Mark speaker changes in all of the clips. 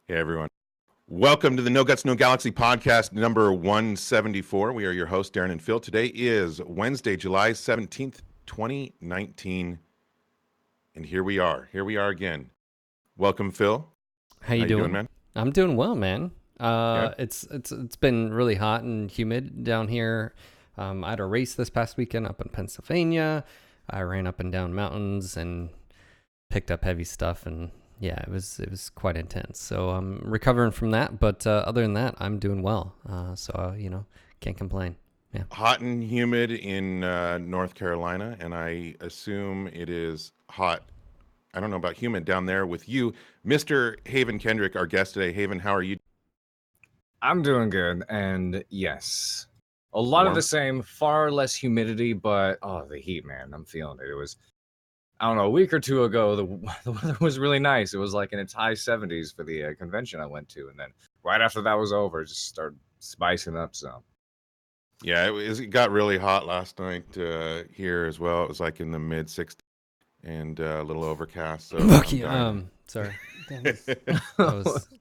Speaker 1: Hey, everyone. Welcome to the No Guts, No Galaxy podcast number 174. We are your hosts, Daeron and Phil. Today is Wednesday, July 17th, 2019. And here we are. Here we are again. Welcome, Phil.
Speaker 2: How you doing,
Speaker 1: man?
Speaker 2: I'm doing well, man.
Speaker 1: Yeah.
Speaker 2: It's been really hot and humid down here. I had a race this past weekend up in Pennsylvania. I ran up and down mountains and picked up heavy stuff, and yeah, it was quite intense. So I'm recovering from that, but other than that, I'm doing well. So can't complain. Yeah.
Speaker 1: Hot and humid in North Carolina, and I assume it is hot. I don't know about humid down there with you, Mr. Haven Kendrick, our guest today. Haven, how are you?
Speaker 3: I'm doing good, and yes, a lot
Speaker 1: Warm?
Speaker 3: of the same, far less humidity, but the heat, man, I'm feeling it. It was, I don't know, a week or two ago, the weather was really nice. It was like in its high 70s for the convention I went to, and then right after that was over, it just started spicing up some.
Speaker 1: Yeah, it got really hot last night here as well. It was like in the mid 60s and a little overcast. So
Speaker 2: Lucky, sorry. I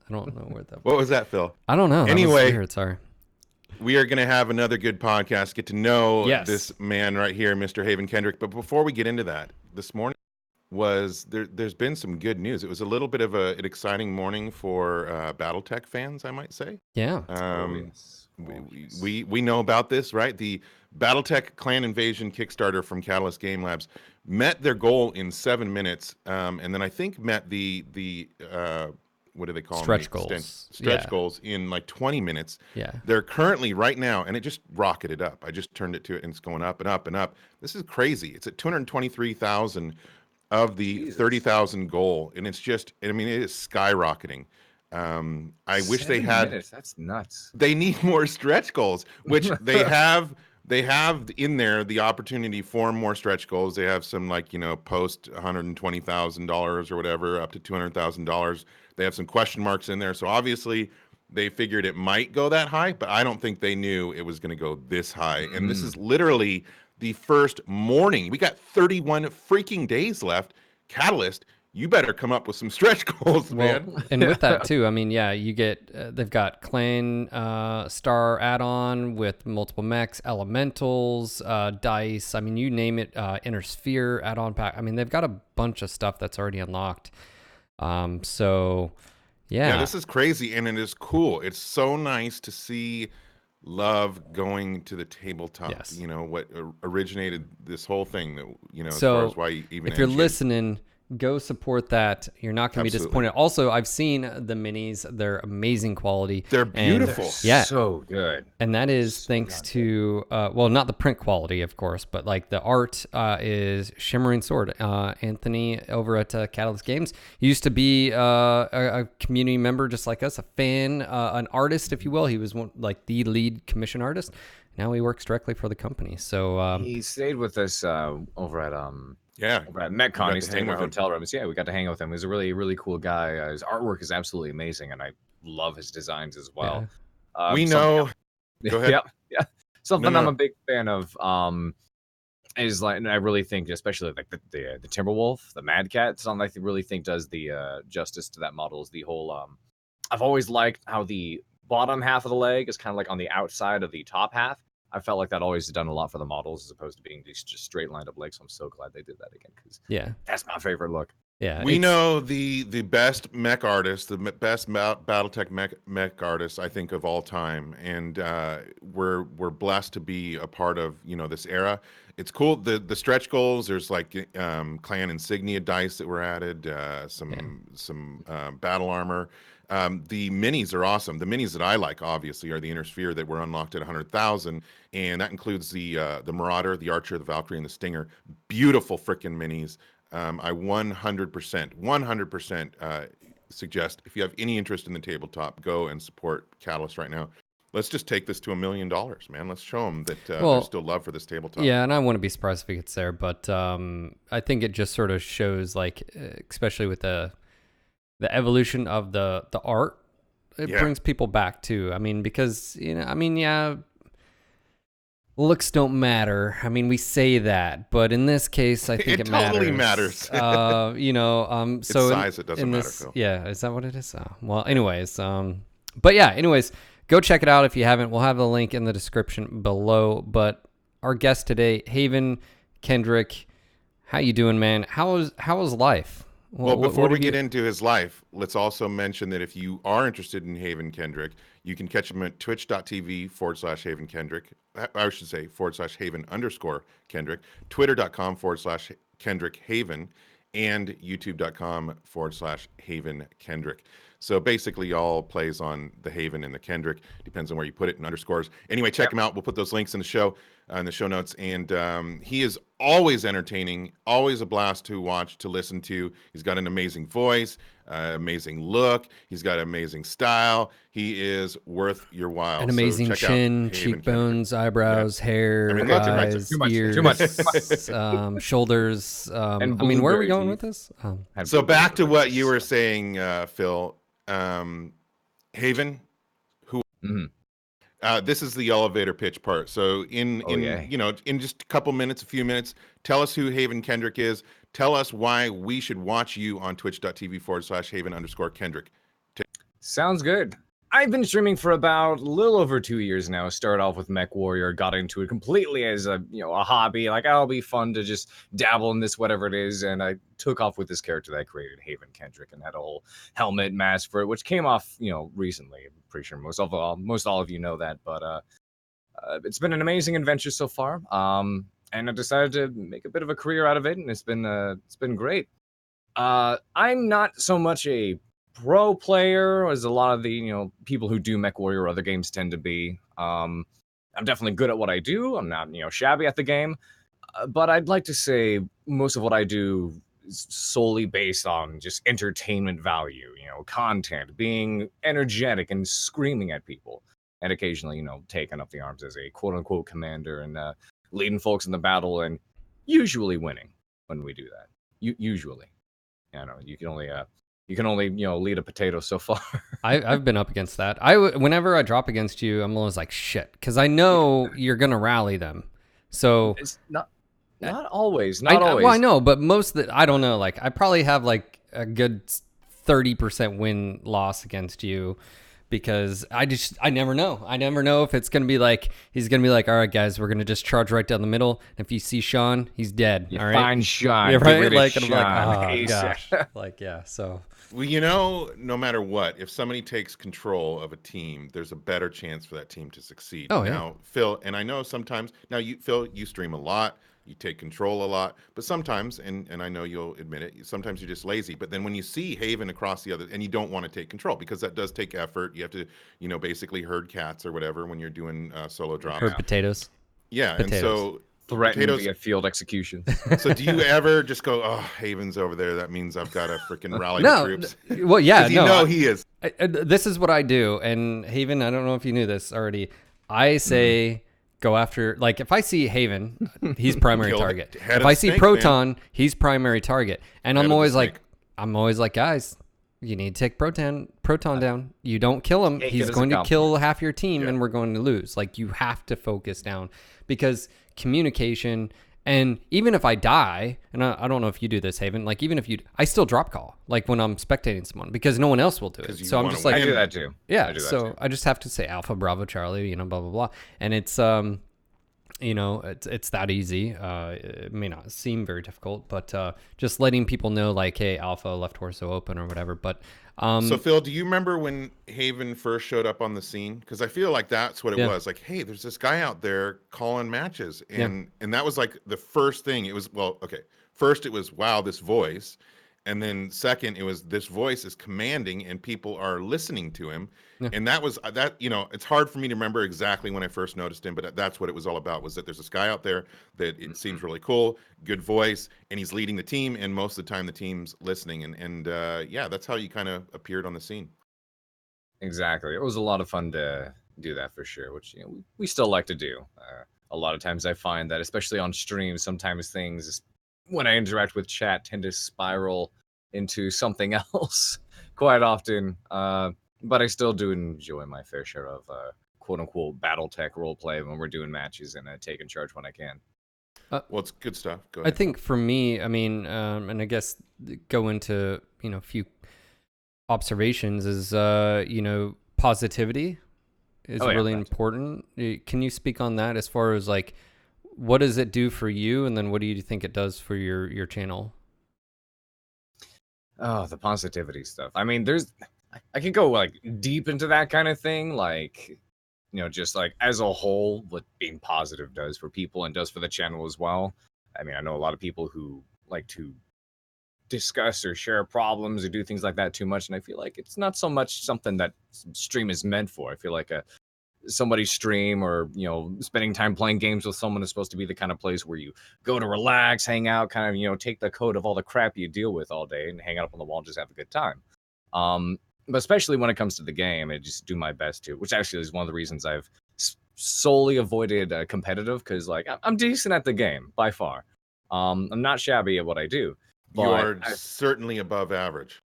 Speaker 2: don't know where that.
Speaker 1: What was that, Phil?
Speaker 2: I don't know.
Speaker 1: Anyway,
Speaker 2: that was weird, sorry.
Speaker 1: We are going to have another good podcast. Get to know
Speaker 2: Yes.
Speaker 1: this man right here, Mr. Haven Kendrick. But before we get into that, this morning there's been some good news. It was a little bit of an exciting morning for Battletech fans, I might say.
Speaker 2: Yeah.
Speaker 3: Yes.
Speaker 1: We know about this, right? The Battletech Clan Invasion Kickstarter from Catalyst Game Labs met their goal in 7 minutes, and then I think met the what do they call
Speaker 2: stretch
Speaker 1: them?
Speaker 2: goals?
Speaker 1: Stretch goals in like 20 minutes.
Speaker 2: Yeah.
Speaker 1: They're currently right now, and it just rocketed up. I just turned it to it, and it's going up and up and up. This is crazy. It's at 223,000 of the 30,000 goal, and it's just, I mean, it is skyrocketing. I wish they had.
Speaker 3: That's nuts.
Speaker 1: They need more stretch goals, which they have. They have in there the opportunity for more stretch goals. They have some post $120,000 or whatever up to $200,000. They have some question marks in there. So obviously they figured it might go that high, but I don't think they knew it was going to go this high. And this is literally the first morning. We got 31 freaking days left. Catalyst, you better come up with some stretch goals, man.
Speaker 2: And with that too, I mean, yeah, you get they've got clan star add-on with multiple mechs, elementals, dice. I mean, you name it, inner sphere add-on pack. I mean, they've got a bunch of stuff that's already unlocked. So yeah,
Speaker 1: this is crazy, and it is cool. It's so nice to see love going to the tabletop.
Speaker 2: Yes.
Speaker 1: You know what originated this whole thing. That as
Speaker 2: so
Speaker 1: far as why even
Speaker 2: if you're listening, go support that. You're not going to be disappointed. Also, I've seen the minis. They're amazing quality.
Speaker 1: They're beautiful.
Speaker 2: Yeah.
Speaker 3: So good.
Speaker 2: And that is thanks to, well, not the print quality, of course, but like the art is Shimmering Sword. Anthony over at Catalyst Games used to be a community member just like us, a fan, an artist, if you will. He was like the lead commission artist. Now he works directly for the company. So
Speaker 3: he stayed with us over at
Speaker 1: over
Speaker 3: at MechCon. He stayed in our hotel rooms. Yeah, we got to hang out with him. He's a really, really cool guy. His artwork is absolutely amazing, and I love his designs as well.
Speaker 1: Yeah. We know. Go ahead.
Speaker 3: Yeah. Something I'm a big fan of is like, and I really think, especially like the Timberwolf, the Mad Cat, something I really think does the justice to that model is the whole. I've always liked how the bottom half of the leg is kind of like on the outside of the top half. I felt like that always done a lot for the models as opposed to being these just straight lined up legs. So I'm so glad they did that again because that's my favorite look.
Speaker 2: Yeah,
Speaker 1: we know the best mech artist, the best Battletech mech artist, I think, of all time, and we're blessed to be a part of this era. It's cool. The stretch goals. There's like clan insignia dice that were added. Some battle armor. The minis are awesome. The minis that I like, obviously, are the Inner Sphere that were unlocked at 100,000, and that includes the Marauder, the Archer, the Valkyrie, and the Stinger. Beautiful freaking minis. I 100% suggest if you have any interest in the tabletop, go and support Catalyst right now. Let's just take this to $1 million, man. Let's show them that there's still love for this tabletop.
Speaker 2: Yeah, and I wouldn't be surprised if it gets there, but I think it just sort of shows, like, especially with the evolution of the art, it brings people back too. I mean, because looks don't matter. I mean, we say that, but in this case, I think it
Speaker 1: totally
Speaker 2: matters.
Speaker 1: matters.
Speaker 2: You know, so
Speaker 1: it's size, it doesn't matter, Phil.
Speaker 2: Yeah, is that what it is? Well, anyways, but yeah, anyways, go check it out if you haven't. We'll have the link in the description below. But our guest today, Haven Kendrick, how you doing, man? How is life?
Speaker 1: Well, before we get into his life, let's also mention that if you are interested in Haven Kendrick, you can catch him at twitch.tv/Haven Kendrick. I should say /Haven_Kendrick, twitter.com/Kendrick Haven, and youtube.com/Haven Kendrick. So basically, all plays on the Haven and the Kendrick. Depends on where you put it in underscores. Anyway, check him out. We'll put those links in the show notes. And he is always entertaining, always a blast to watch, to listen to. He's got an amazing voice, amazing look. He's got amazing style. He is worth your while.
Speaker 2: An amazing chin, cheekbones, eyebrows, hair, eyes, ears, shoulders. I mean, where are we going with this?
Speaker 1: So back to what you were saying, Phil. Haven, who? This is the elevator pitch part. So in just a couple minutes, a few minutes, tell us who Haven Kendrick is. Tell us why we should watch you on twitch.tv/Haven_Kendrick.
Speaker 3: Sounds good. I've been streaming for about a little over 2 years now. Started off with MechWarrior, got into it completely as a hobby. Like, it'll be fun to just dabble in this, whatever it is. And I took off with this character that I created, Haven Kendrick, and had a whole helmet mask for it, which came off, recently. I'm pretty sure most all of you know that. But it's been an amazing adventure so far. And I decided to make a bit of a career out of it, and it's been great. I'm not so much a pro player as a lot of the people who do MechWarrior or other games tend to be. I'm definitely good at what I do. I'm not shabby at the game, but I'd like to say most of what I do is solely based on just entertainment value, content, being energetic and screaming at people, and occasionally taking up the arms as a quote unquote commander and leading folks in the battle, and usually winning when we do that. Usually, you can only lead a potato so far.
Speaker 2: I've been up against that. Whenever I drop against you, I'm always like, shit, because I know you're gonna rally them. So
Speaker 3: it's not always. Not always.
Speaker 2: Well, I know, but I don't know. Like, I probably have like a good 30% win loss against you, because I never know. I never know if it's gonna be like he's gonna be like, all right, guys, we're gonna just charge right down the middle. If you see Sean, he's dead. All right,
Speaker 3: find Sean.
Speaker 2: Yeah, right. Like,
Speaker 3: Sean.
Speaker 2: I'm like, oh gosh, like yeah. So.
Speaker 1: Well, no matter what, if somebody takes control of a team, there's a better chance for that team to succeed.
Speaker 2: Oh, yeah.
Speaker 1: Now, Phil, and I know sometimes, Phil, you stream a lot, you take control a lot, but sometimes, and I know you'll admit it, sometimes you're just lazy. But then when you see Haven across the other, and you don't want to take control, because that does take effort. You have to, basically herd cats or whatever when you're doing solo drops.
Speaker 2: Herd potatoes.
Speaker 1: Yeah,
Speaker 2: potatoes.
Speaker 1: And so
Speaker 3: threatening to get field executions.
Speaker 1: So do you ever just go, oh, Haven's over there, that means I've got to freaking rally the troops?
Speaker 2: Well, yeah, no.
Speaker 1: He is.
Speaker 2: This is what I do. And Haven, I don't know if you knew this already. I say go after, like, if I see Haven, he's primary target. If I see Proton, he's primary target. And I'm always like, guys, you need to take Proton down. You don't kill him, he's going to kill half your team, and we're going to lose. Like, you have to focus down, because communication, and even if I die, and I don't know if you do this, Haven, like, even if I still drop call, like, when I'm spectating someone, because no one else will do it. So I'm just like,
Speaker 3: I do that too.
Speaker 2: Yeah. I just have to say Alpha, Bravo, Charlie, blah, blah, blah. And it's, it's that easy. It may not seem very difficult, but just letting people know, like, hey, Alpha, left torso open or whatever. But
Speaker 1: so Phil, do you remember when Haven first showed up on the scene? Because I feel like that's what it was. Like, hey, there's this guy out there calling matches, and that was like the first thing. It was, well, okay. First, it was, wow, this voice. And then second, it was, this voice is commanding and people are listening to him. Yeah. And that was that, it's hard for me to remember exactly when I first noticed him, but that's what it was all about, was that there's this guy out there that it seems really cool, good voice, and he's leading the team. And most of the time the team's listening. And yeah, that's how you kind of appeared on the scene.
Speaker 3: Exactly. It was a lot of fun to do that, for sure, which we still like to do. A lot of times I find that, especially on streams, sometimes things, when I interact with chat, tend to spiral into something else quite often. But I still do enjoy my fair share of quote unquote Battletech roleplay when we're doing matches, and taking charge when I can.
Speaker 1: Well, it's good stuff. Go
Speaker 2: I
Speaker 1: ahead.
Speaker 2: think for me, I mean, and I guess go into, a few observations is, positivity is really important. Can you speak on that as far as like, what does it do for you? And then what do you think it does for your channel?
Speaker 3: Oh, the positivity stuff. I mean, I can go like deep into that kind of thing. Like, just like as a whole, what being positive does for people and does for the channel as well. I mean, I know a lot of people who like to discuss or share problems or do things like that too much, and I feel like it's not so much something that stream is meant for. I feel like somebody's stream or spending time playing games with someone is supposed to be the kind of place where you go to relax, hang out, kind of take the coat of all the crap you deal with all day and hang out up on the wall and just have a good time. But especially when it comes to the game, I just do my best to, which actually is one of the reasons I've solely avoided competitive, because like I'm decent at the game by far. I'm not shabby at what I do.
Speaker 1: You're certainly above average.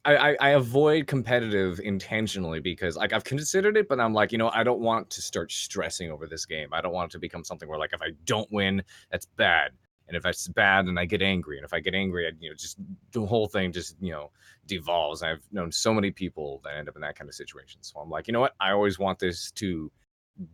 Speaker 3: I avoid competitive intentionally because like I've considered it, but I'm like, I don't want to start stressing over this game. I don't want it to become something where like if I don't win, that's bad. And if it's bad, then I get angry. And if I get angry, just the whole thing just, devolves. I've known so many people that end up in that kind of situation. So I'm like, you know what? I always want this to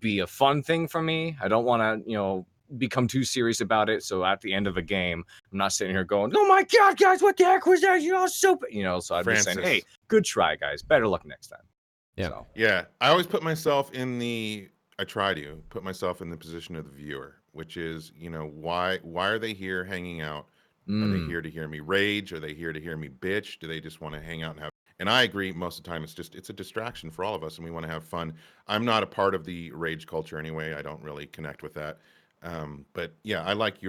Speaker 3: be a fun thing for me. I don't want to, become too serious about it. So at the end of a game, I'm not sitting here going, "Oh my God, guys, what the heck was that? You're all stupid." So I'd be saying, "Hey, good try, guys. Better luck next time."
Speaker 2: Yeah.
Speaker 3: So.
Speaker 1: Yeah. I always put myself I try to put myself in the position of the viewer, which is, why are they here hanging out? Are they here to hear me rage? Are they here to hear me bitch? Do they just want to hang out and have? And I agree, most of the time it's a distraction for all of us, and we want to have fun. I'm not a part of the rage culture anyway. I don't really connect with that. But yeah, I like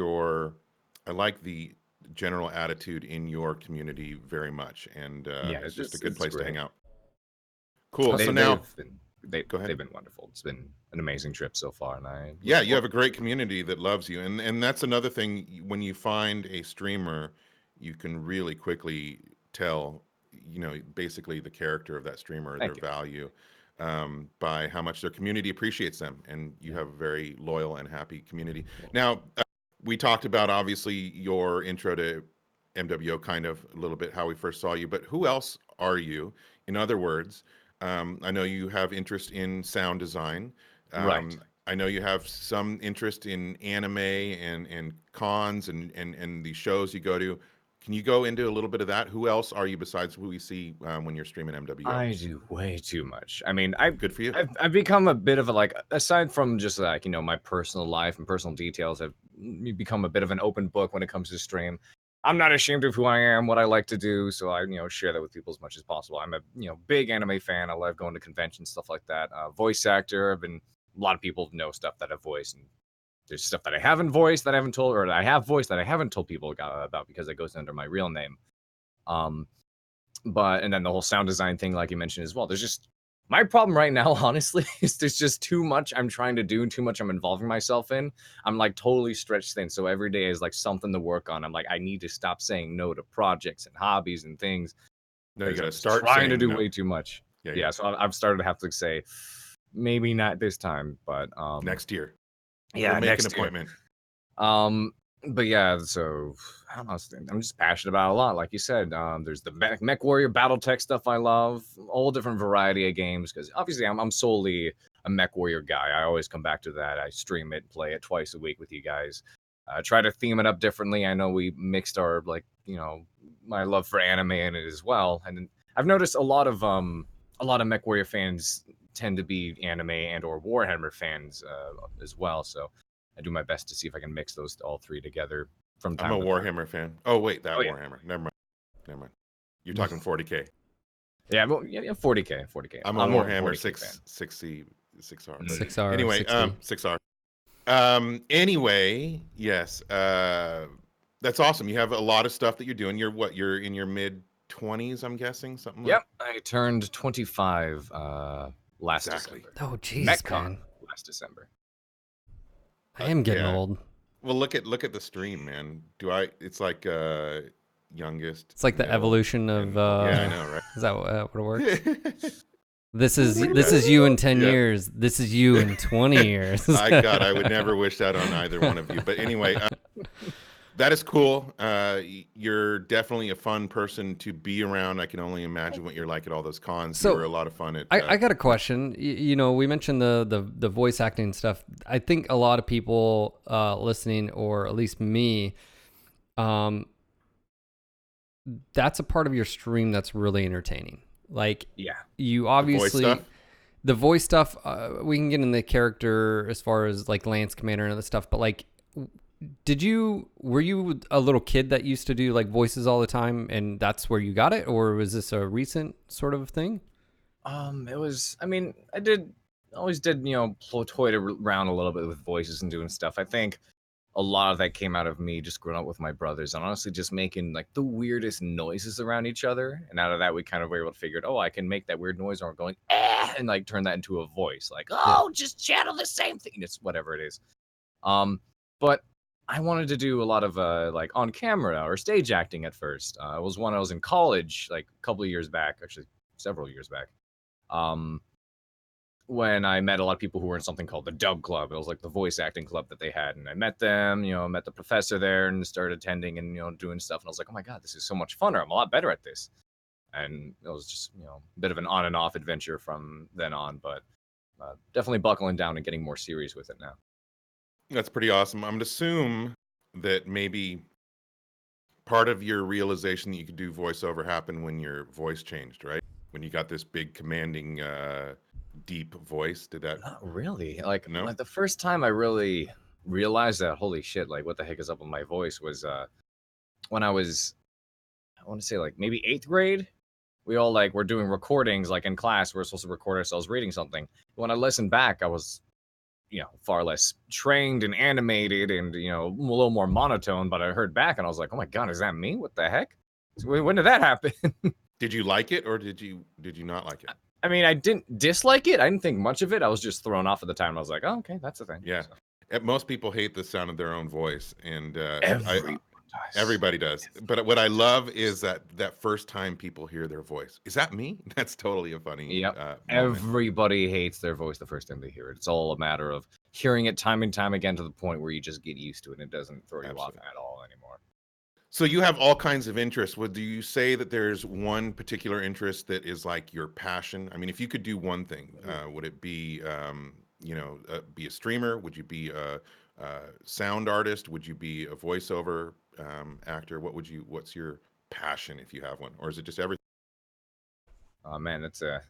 Speaker 1: the general attitude in your community very much, and it's just a good place to hang out. Cool. So now, go ahead.
Speaker 3: They've been wonderful. It's been an amazing trip so far, and
Speaker 1: you have a great community that loves you, and that's another thing. When you find a streamer, you can really quickly tell, basically the character of that streamer, their value, by how much their community appreciates them, and you have a very loyal and happy community. Now, we talked about obviously your intro to MWO, kind of a little bit how we first saw you, but who else are you? In other words, I know you have interest in sound design.
Speaker 3: Right.
Speaker 1: I know you have some interest in anime and cons and the shows you go to. Can you go into a little bit of that? Who else are you besides who we see when you're streaming MWO?
Speaker 3: I do way too much. I mean,
Speaker 1: good for you.
Speaker 3: I've become a bit of a, like, aside from just like, my personal life and personal details, I've become a bit of an open book when it comes to stream. I'm not ashamed of who I am, what I like to do, so I, share that with people as much as possible. I'm a, big anime fan. I love going to conventions, stuff like that. Voice actor. A lot of people know stuff that I've voiced, and there's stuff that I haven't voiced that I haven't told, or that I have voiced that I haven't told people about because it goes under my real name. But and then the whole sound design thing, like you mentioned as well. There's just my problem right now, honestly, is there's just too much I'm trying to do, too much I'm involving myself in. I'm like totally stretched thin. So every day is like something to work on. I'm like, I need to stop saying no to projects and hobbies and things.
Speaker 1: No, you gotta start
Speaker 3: trying to do
Speaker 1: no.
Speaker 3: way too much.
Speaker 1: Yeah.
Speaker 3: So I've started to have to say, maybe not this time, but
Speaker 1: next year.
Speaker 3: Yeah,
Speaker 1: we'll make an appointment.
Speaker 3: But yeah, so I don't know. I'm just passionate about it a lot. Like you said, there's the MechWarrior Battletech stuff I love, all different variety of games, because obviously I'm solely a MechWarrior guy. I always come back to that. I stream it, play it twice a week with you guys. Try to theme it up differently. I know we mixed our my love for anime in it as well, and I've noticed a lot of MechWarrior fans tend to be anime and or Warhammer fans as well. So I do my best to see if I can mix those all three together from time to time.
Speaker 1: I'm a Warhammer fan. Oh wait, Warhammer. Never mind. You're talking 40K.
Speaker 3: Yeah, well, 40K.
Speaker 1: I'm a Warhammer 6R.
Speaker 2: 6R.
Speaker 1: Anyway, 6R. Anyway, yes. That's awesome. You have a lot of stuff that you're doing. You're in your mid-20s, I'm guessing, something like.
Speaker 3: Yep, I turned 25 last December.
Speaker 2: Oh, jeez,
Speaker 3: MechCon last December.
Speaker 2: I am getting old.
Speaker 1: Well, look at the stream, man. It's like youngest.
Speaker 2: It's like the evolution of.
Speaker 1: Yeah, I know, right?
Speaker 2: Is that what it works? This is you in 10 years. This is you in 20 years.
Speaker 1: God, I would never wish that on either one of you. But anyway, that is cool. You're definitely a fun person to be around. I can only imagine what you're like at all those cons.
Speaker 2: So,
Speaker 1: you were a lot of fun at.
Speaker 2: I got a question. You know, we mentioned the voice acting stuff. I think a lot of people listening, or at least me, that's a part of your stream that's really entertaining. Like, you obviously the voice stuff. We can get in the character as far as like Lance Commander and other stuff, but like, were you a little kid that used to do like voices all the time, and that's where you got it, or was this a recent sort of thing?
Speaker 3: It was. I mean, always did, toyed around a little bit with voices and doing stuff. I think a lot of that came out of me just growing up with my brothers and honestly just making like the weirdest noises around each other. And out of that, we kind of were able to figure out, I can make that weird noise or going, and like turn that into a voice. Like, just channel the same thing. It's whatever it is. But I wanted to do a lot of like on camera or stage acting at first. It was when I was in college, like a couple of years back, actually several years back. When I met a lot of people who were in something called the Dub Club. It was like the voice acting club that they had. And I met them, met the professor there and started attending and, doing stuff. And I was like, oh my God, this is so much funner. I'm a lot better at this. And it was just, a bit of an on and off adventure from then on, but definitely buckling down and getting more serious with it now.
Speaker 1: That's pretty awesome. I'm going to assume that maybe part of your realization that you could do voiceover happened when your voice changed, right? When you got this big commanding deep voice. Did that?
Speaker 3: Not really. Like,
Speaker 1: no?
Speaker 3: Like the first time I really realized that, holy shit, like what the heck is up with my voice was when I was, I want to say like maybe 8th grade. We all like were doing recordings like in class. We're supposed to record ourselves reading something. When I listened back, I was, far less trained and animated and, a little more monotone, but I heard back and I was like, oh my God, is that me? What the heck? When did that happen?
Speaker 1: Did you like it or did you not like it?
Speaker 3: I mean, I didn't dislike it. I didn't think much of it. I was just thrown off at the time. I was like, oh, okay, that's the thing.
Speaker 1: Yeah. So. Most people hate the sound of their own voice. And everybody does. But what I love is that first time people hear their voice. Is that me? That's totally a funny
Speaker 3: Everybody hates their voice the first time they hear it. It's all a matter of hearing it time and time again to the point where you just get used to it and it doesn't throw you off at all anymore.
Speaker 1: So you have all kinds of interests. Would you say that there's one particular interest that is like your passion? I mean, if you could do one thing, would it be, be a streamer? Would you be a sound artist? Would you be a voiceover actor? What's your passion if you have one? Or is it just everything?
Speaker 3: Oh man, that's a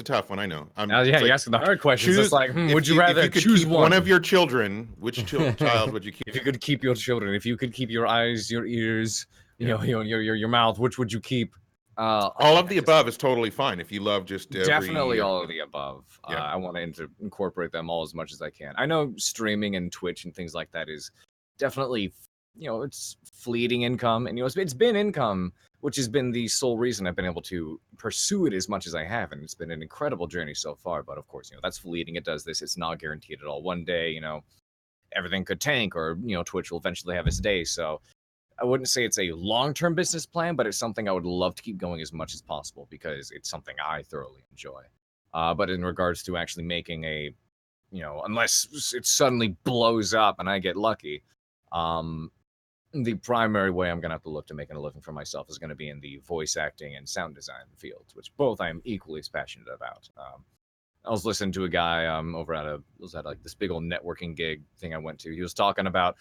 Speaker 1: tough one. I know.
Speaker 3: You're asking the hard questions. It's like, would you rather choose
Speaker 1: one of your children? Which child would you keep?
Speaker 3: If you could keep your children, if you could keep your eyes, your ears, your mouth, which would you keep?
Speaker 1: All of the above is totally fine. If you love just
Speaker 3: definitely all of the above. Yeah. I want to incorporate them all as much as I can. I know streaming and Twitch and things like that is definitely, it's fleeting income, and it's been income, which has been the sole reason I've been able to pursue it as much as I have. And it's been an incredible journey so far. But of course, that's fleeting. It does this. It's not guaranteed at all. One day, everything could tank or, Twitch will eventually have its day. So I wouldn't say it's a long-term business plan, but it's something I would love to keep going as much as possible because it's something I thoroughly enjoy. But in regards to actually making a, unless it suddenly blows up and I get lucky, the primary way I'm going to have to look to making a living for myself is going to be in the voice acting and sound design fields, which both I'm equally as passionate about. I was listening to a guy over at like this big old networking gig thing I went to. He was talking about,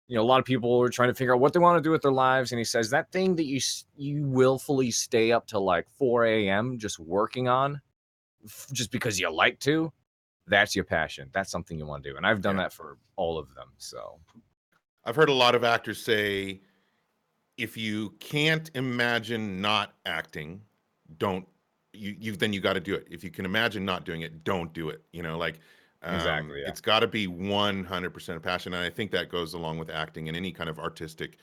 Speaker 3: a lot of people were trying to figure out what they want to do with their lives. And he says that thing that you willfully stay up till like 4 a.m. just working on just because you like to, that's your passion. That's something you want to do. And I've done that for all of them. So
Speaker 1: I've heard a lot of actors say, if you can't imagine not acting, then you got to do it. If you can imagine not doing it, don't do it.
Speaker 3: Exactly. Yeah.
Speaker 1: It's got to be 100% passion. And I think that goes along with acting in any kind of artistic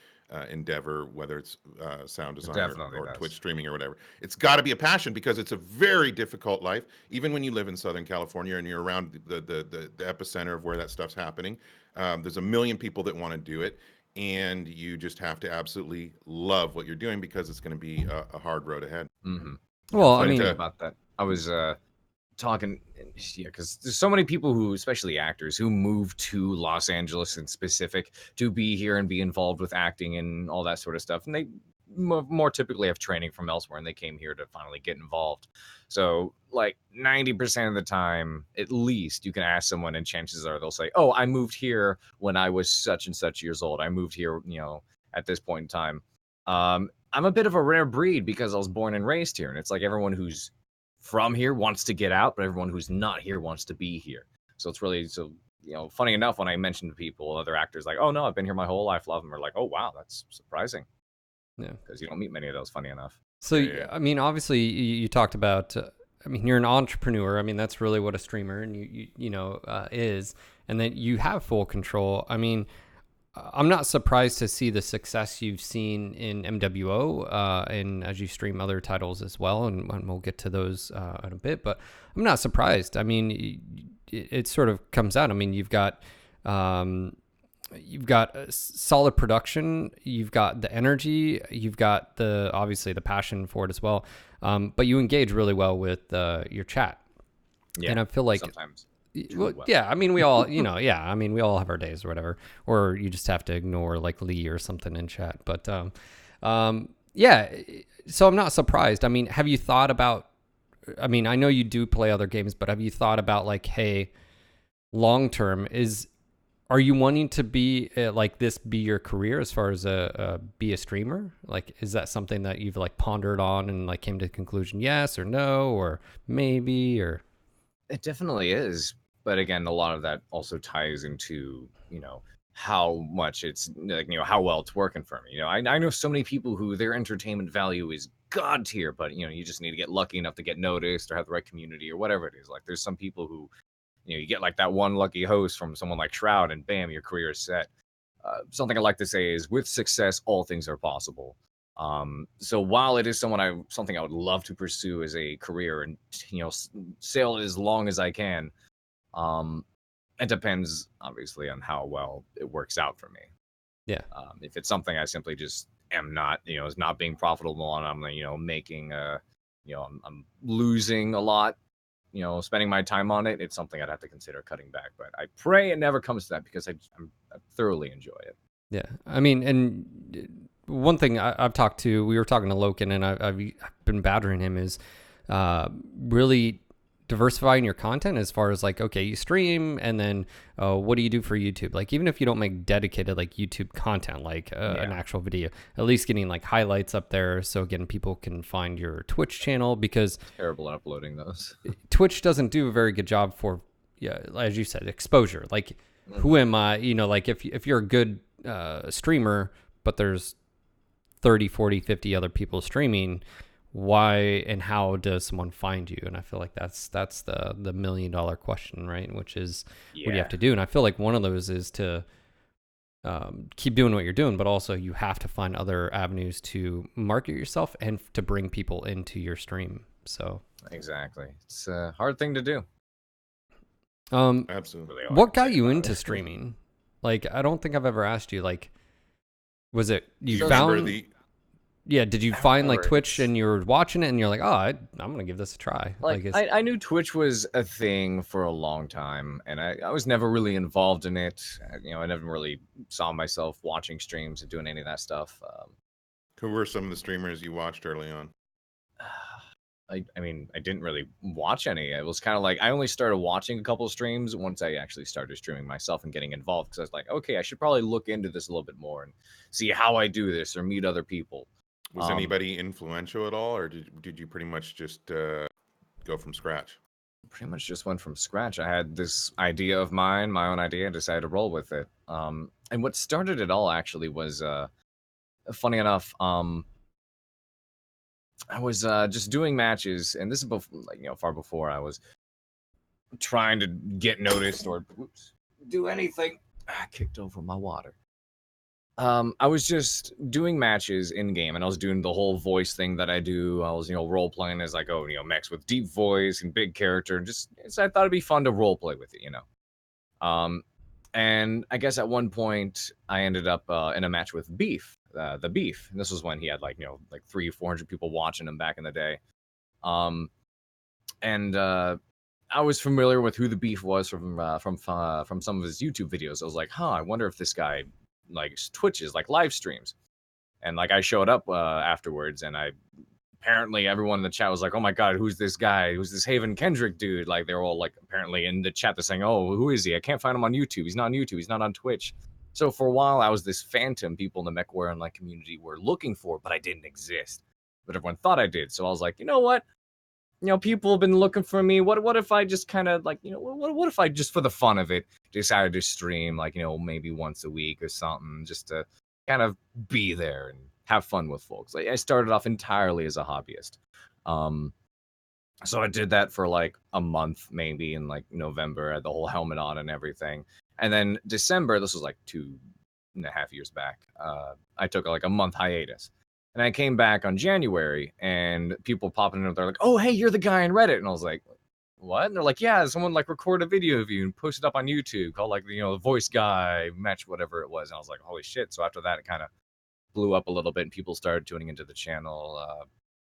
Speaker 1: endeavor, whether it's sound design or Twitch streaming or whatever. It's got to be a passion because it's a very difficult life. Even when you live in Southern California and you're around the epicenter of where that stuff's happening, there's a million people that want to do it. And you just have to absolutely love what you're doing because it's going to be a hard road ahead.
Speaker 3: Mm-hmm.
Speaker 2: Well, I mean,
Speaker 3: about that, I was talking, yeah, because there's so many people who, especially actors, who move to Los Angeles in specific to be here and be involved with acting and all that sort of stuff, and they more typically have training from elsewhere, and they came here to finally get involved. So like 90% of the time, at least, you can ask someone and chances are they'll say, oh, I moved here when I was such and such years old. I moved here, at this point in time. I'm a bit of a rare breed because I was born and raised here, and it's like everyone who's from here wants to get out, but everyone who's not here wants to be here. So it's really, funny enough, when I mention to people, other actors like, oh no, I've been here my whole life, love them, are like, oh wow, that's surprising.
Speaker 2: Yeah,
Speaker 3: because you don't meet many of those, funny enough.
Speaker 2: So, I mean, obviously, you talked about, I mean, you're an entrepreneur. I mean, that's really what a streamer and is, and that you have full control. I mean, I'm not surprised to see the success you've seen in MWO, and as you stream other titles as well, and we'll get to those in a bit. But I'm not surprised. I mean, it sort of comes out. I mean, you've got solid production, you've got the energy, you've got obviously the passion for it as well, but you engage really well with your chat.
Speaker 3: Yeah,
Speaker 2: and I feel like
Speaker 3: sometimes.
Speaker 2: Yeah, I mean, we all, I mean, we all have our days or whatever, or you just have to ignore like Lee or something in chat. But yeah, so I'm not surprised. I mean, have you thought about? I mean, I know you do play other games, but have you thought about like, hey, long term are you wanting to be like this be your career as far as be a streamer? Like, is that something that you've like pondered on and like came to the conclusion, yes or no, or maybe, or?
Speaker 3: It definitely is. But again, a lot of that also ties into, how much it's like, how well it's working for me. I know so many people who their entertainment value is God tier, but you just need to get lucky enough to get noticed or have the right community or whatever it is. Like there's some people who you get like that one lucky host from someone like Shroud, and bam, your career is set. Something I like to say is, with success, all things are possible. So while it is something I would love to pursue as a career and sail it as long as I can, it depends obviously on how well it works out for me.
Speaker 2: Yeah.
Speaker 3: If it's something I simply just am not, is not being profitable, and I'm making I'm losing a lot, spending my time on it, it's something I'd have to consider cutting back. But I pray it never comes to that, because I thoroughly enjoy it.
Speaker 2: Yeah, I mean, and one thing we were talking to Loken, and I've been battering him, is really diversifying your content as far as like, okay, you stream, and then what do you do for YouTube? Like, even if you don't make dedicated like YouTube content, like an actual video, at least getting like highlights up there, so again, people can find your Twitch channel, because
Speaker 3: it's terrible at uploading those.
Speaker 2: Twitch doesn't do a very good job for, as you said, exposure. Like, who am I? Like if you're a good streamer, but there's 30, 40, 50 other people streaming, why and how does someone find you? And I feel like that's the $1 million question, right? Which is, what do you have to do? And I feel like one of those is to keep doing what you're doing, but also you have to find other avenues to market yourself and to bring people into your stream. So
Speaker 3: exactly, it's a hard thing to do.
Speaker 1: Absolutely.
Speaker 2: What got you into streaming? Like, I don't think I've ever asked you, like, was it you found did you find like Twitch and you were watching it and you're like, oh, I'm gonna give this a try?
Speaker 3: Like I knew Twitch was a thing for a long time, and I was never really involved in it. I never really saw myself watching streams and doing any of that stuff.
Speaker 1: Who were some of the streamers you watched early on?
Speaker 3: I mean, I didn't really watch any. It was kind of like I only started watching a couple of streams once I actually started streaming myself and getting involved, because I was like, okay, I should probably look into this a little bit more and see how I do this or meet other people.
Speaker 1: Was anybody influential at all, or did you pretty much just go from scratch?
Speaker 3: Pretty much just went from scratch. I had this idea of my own idea, and decided to roll with it. And what started it all actually was, funny enough, I was just doing matches, and this is before, far before I was trying to get noticed or do anything. I kicked over my water. I was just doing matches in game, and I was doing the whole voice thing that I do. I was, role playing as like, mechs with deep voice and big character. So I thought it'd be fun to role play with it, And I guess at one point I ended up in a match with Beef, the Beef. And this was when he had like 300-400 people watching him back in the day. And I was familiar with who the beef was from some of his YouTube videos. I was like, I wonder if this guy like Twitches, like live streams. And like I showed up afterwards, and apparently everyone in the chat was like, "Oh my god, who's this guy? Who's this Haven Kendrick dude?" Like they were all like, apparently in the chat, they're saying, "Oh, who is he? I can't find him on YouTube. He's not on YouTube. He's not on Twitch." So for a while, I was this phantom people in the MechWarrior Online community were looking for, but I didn't exist. But everyone thought I did. So I was like, you know what? People have been looking for me. What if I just kind of like, what if I just for the fun of it decided to stream like, maybe once a week or something, just to kind of be there and have fun with folks. Like I started off entirely as a hobbyist. So I did that for like a month maybe in like November. I had the whole helmet on and everything. And then December, this was like 2.5 years back, I took like a month hiatus. And I came back on January, and people popping in, they're like, "Oh, hey, you're the guy in Reddit." And I was like, "What?" And they're like, "Yeah, someone like recorded a video of you and posted it up on YouTube called like the voice guy match, whatever it was." And I was like, "Holy shit!" So after that, it kind of blew up a little bit, and people started tuning into the channel.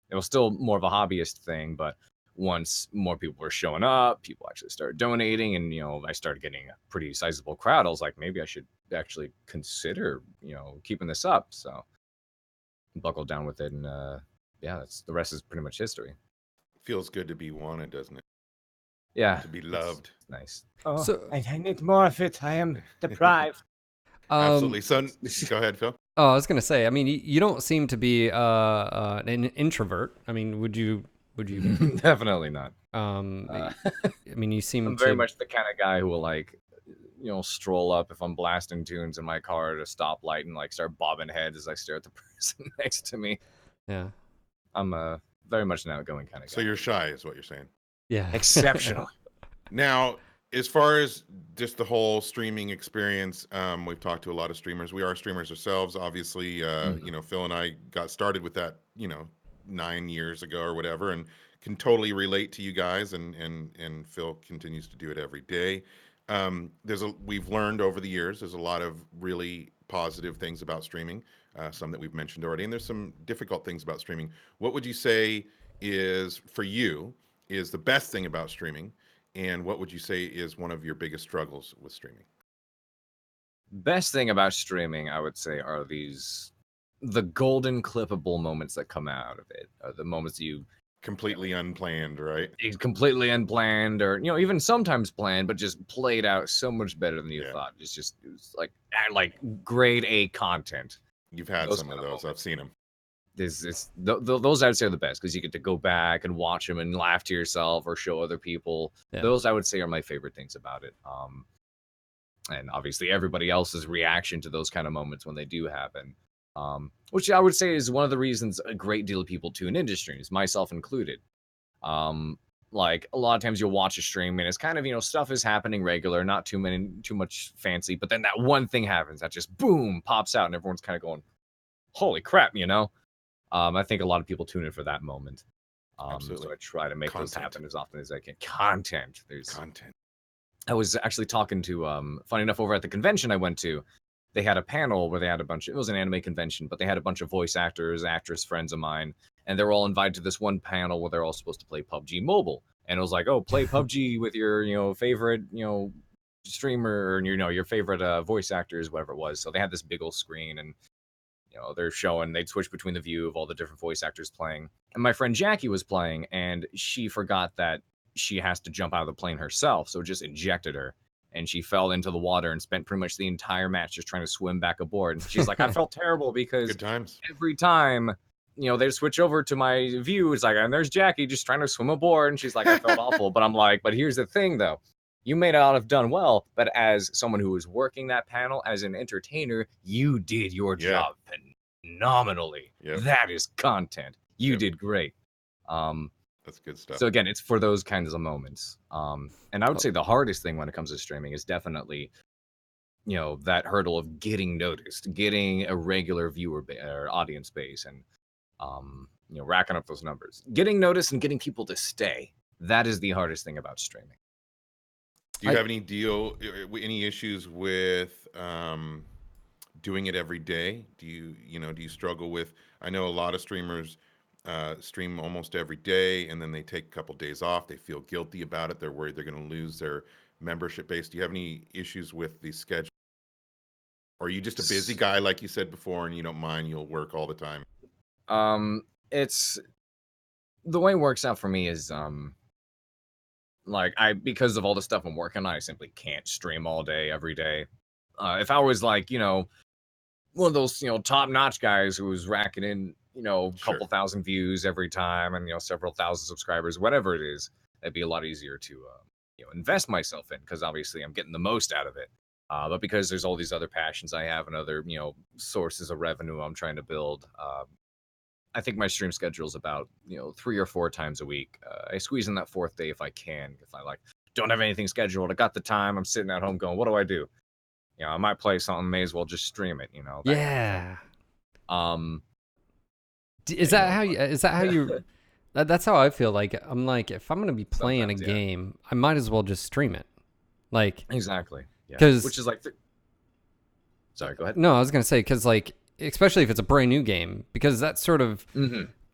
Speaker 3: It was still more of a hobbyist thing, but once more people were showing up, people actually started donating, and I started getting a pretty sizable crowd. I was like, maybe I should actually consider keeping this up. So buckled down with it, and yeah, the rest is pretty much history.
Speaker 1: Feels good to be wanted, doesn't it?
Speaker 3: Yeah,
Speaker 1: To be loved.
Speaker 3: it's nice. Oh,
Speaker 2: So-
Speaker 3: I need more of it. I am deprived.
Speaker 1: Absolutely. So go ahead, Phil.
Speaker 2: Oh, I was gonna say. I mean, you don't seem to be an introvert. I mean, would you?
Speaker 3: Definitely not.
Speaker 2: I mean, you seem
Speaker 3: I'm very much the kind of guy who will like, stroll up if I'm blasting tunes in my car at a stoplight and like start bobbing heads as I stare at the person next to me.
Speaker 2: Yeah.
Speaker 3: I'm very much an outgoing kind of guy.
Speaker 1: So you're shy, is what you're saying.
Speaker 2: Yeah.
Speaker 3: Exceptional.
Speaker 1: Now, as far as just the whole streaming experience, we've talked to a lot of streamers. We are streamers ourselves. Obviously, Phil and I got started with that, 9 years ago or whatever, and can totally relate to you guys. And Phil continues to do it every day. We've learned over the years. There's a lot of really positive things about streaming. Some that we've mentioned already, and there's some difficult things about streaming. What would you say is for you is the best thing about streaming? And what would you say is one of your biggest struggles with streaming?
Speaker 3: Best thing about streaming, I would say, are the golden clippable moments that come out of it. The moments you
Speaker 1: Completely unplanned, right?
Speaker 3: it's completely unplanned, or even sometimes planned, but just played out so much better than you thought. It was like grade A content.
Speaker 1: You've had some of those. I've seen them.
Speaker 3: Those I would say are the best because you get to go back and watch them and laugh to yourself or show other people.
Speaker 2: Yeah.
Speaker 3: Those I would say are my favorite things about it. And obviously everybody else's reaction to those kind of moments when they do happen, which I would say is one of the reasons a great deal of people tune into streams, myself included. Like a lot of times you'll watch a stream and it's kind of stuff is happening regular, not too much fancy, but then that one thing happens that just boom pops out and everyone's kind of going, holy crap, I think a lot of people tune in for that moment.
Speaker 1: Absolutely.
Speaker 3: So I try to make those
Speaker 1: Content.
Speaker 3: happen as often as I can. Content. There's
Speaker 1: Content.
Speaker 3: I was actually talking to funny enough, over at the convention I went to, they had a panel where they had it was an anime convention, but they had a bunch of voice actors, actress friends of mine, and they were all invited to this one panel where they're all supposed to play PUBG Mobile. And it was like, oh, play PUBG with your favorite, streamer, or your favorite voice actors, whatever it was. So they had this big old screen, and they'd switch between the view of all the different voice actors playing. And my friend Jackie was playing, and she forgot that she has to jump out of the plane herself, so it just ejected her. And she fell into the water and spent pretty much the entire match just trying to swim back aboard. And she's like, I felt terrible because
Speaker 1: Good times.
Speaker 3: every time, they switch over to my view, it's like, and there's Jackie just trying to swim aboard. And she's like, I felt awful. But I'm like, but here's the thing, though. You may not have done well, but as someone who was working that panel, as an entertainer, you did your job phenomenally.
Speaker 1: Yep.
Speaker 3: That is content. You did great.
Speaker 1: That's good stuff.
Speaker 3: So again, it's for those kinds of moments. And I would say the hardest thing when it comes to streaming is definitely, that hurdle of getting noticed, getting a regular viewer or audience base, and racking up those numbers, getting noticed and getting people to stay. That is the hardest thing about streaming.
Speaker 1: Do you have any issues with doing it every day? Do you struggle with? I know a lot of streamers stream almost every day, and then they take a couple days off. They feel guilty about it. They're worried they're going to lose their membership base. Do you have any issues with the schedule? Or are you just a busy guy, like you said before, and you don't mind, you'll work all the time?
Speaker 3: It's the way it works out for me is like because of all the stuff I'm working on, I simply can't stream all day every day. If I was like, one of those, top-notch guys who was racking in, a couple thousand views every time and, several thousand subscribers, whatever it is, that'd be a lot easier to, invest myself in, because obviously I'm getting the most out of it. But because there's all these other passions I have and other, sources of revenue I'm trying to build, I think my stream schedule is about, 3 or 4 times a week. I squeeze in that 4th day if I can. If I don't have anything scheduled, I got the time, I'm sitting at home going, what do I do? I might play something, may as well just stream it, that
Speaker 2: yeah.
Speaker 3: kind of thing.
Speaker 2: Is that how you that's how I feel. Like, I'm like, if I'm gonna be playing a game, I might as well just stream it. Like,
Speaker 3: exactly. Yeah.
Speaker 2: 'Cause
Speaker 3: which is like sorry, go ahead.
Speaker 2: No, I was gonna say, because like, especially if it's a brand new game, because that's sort of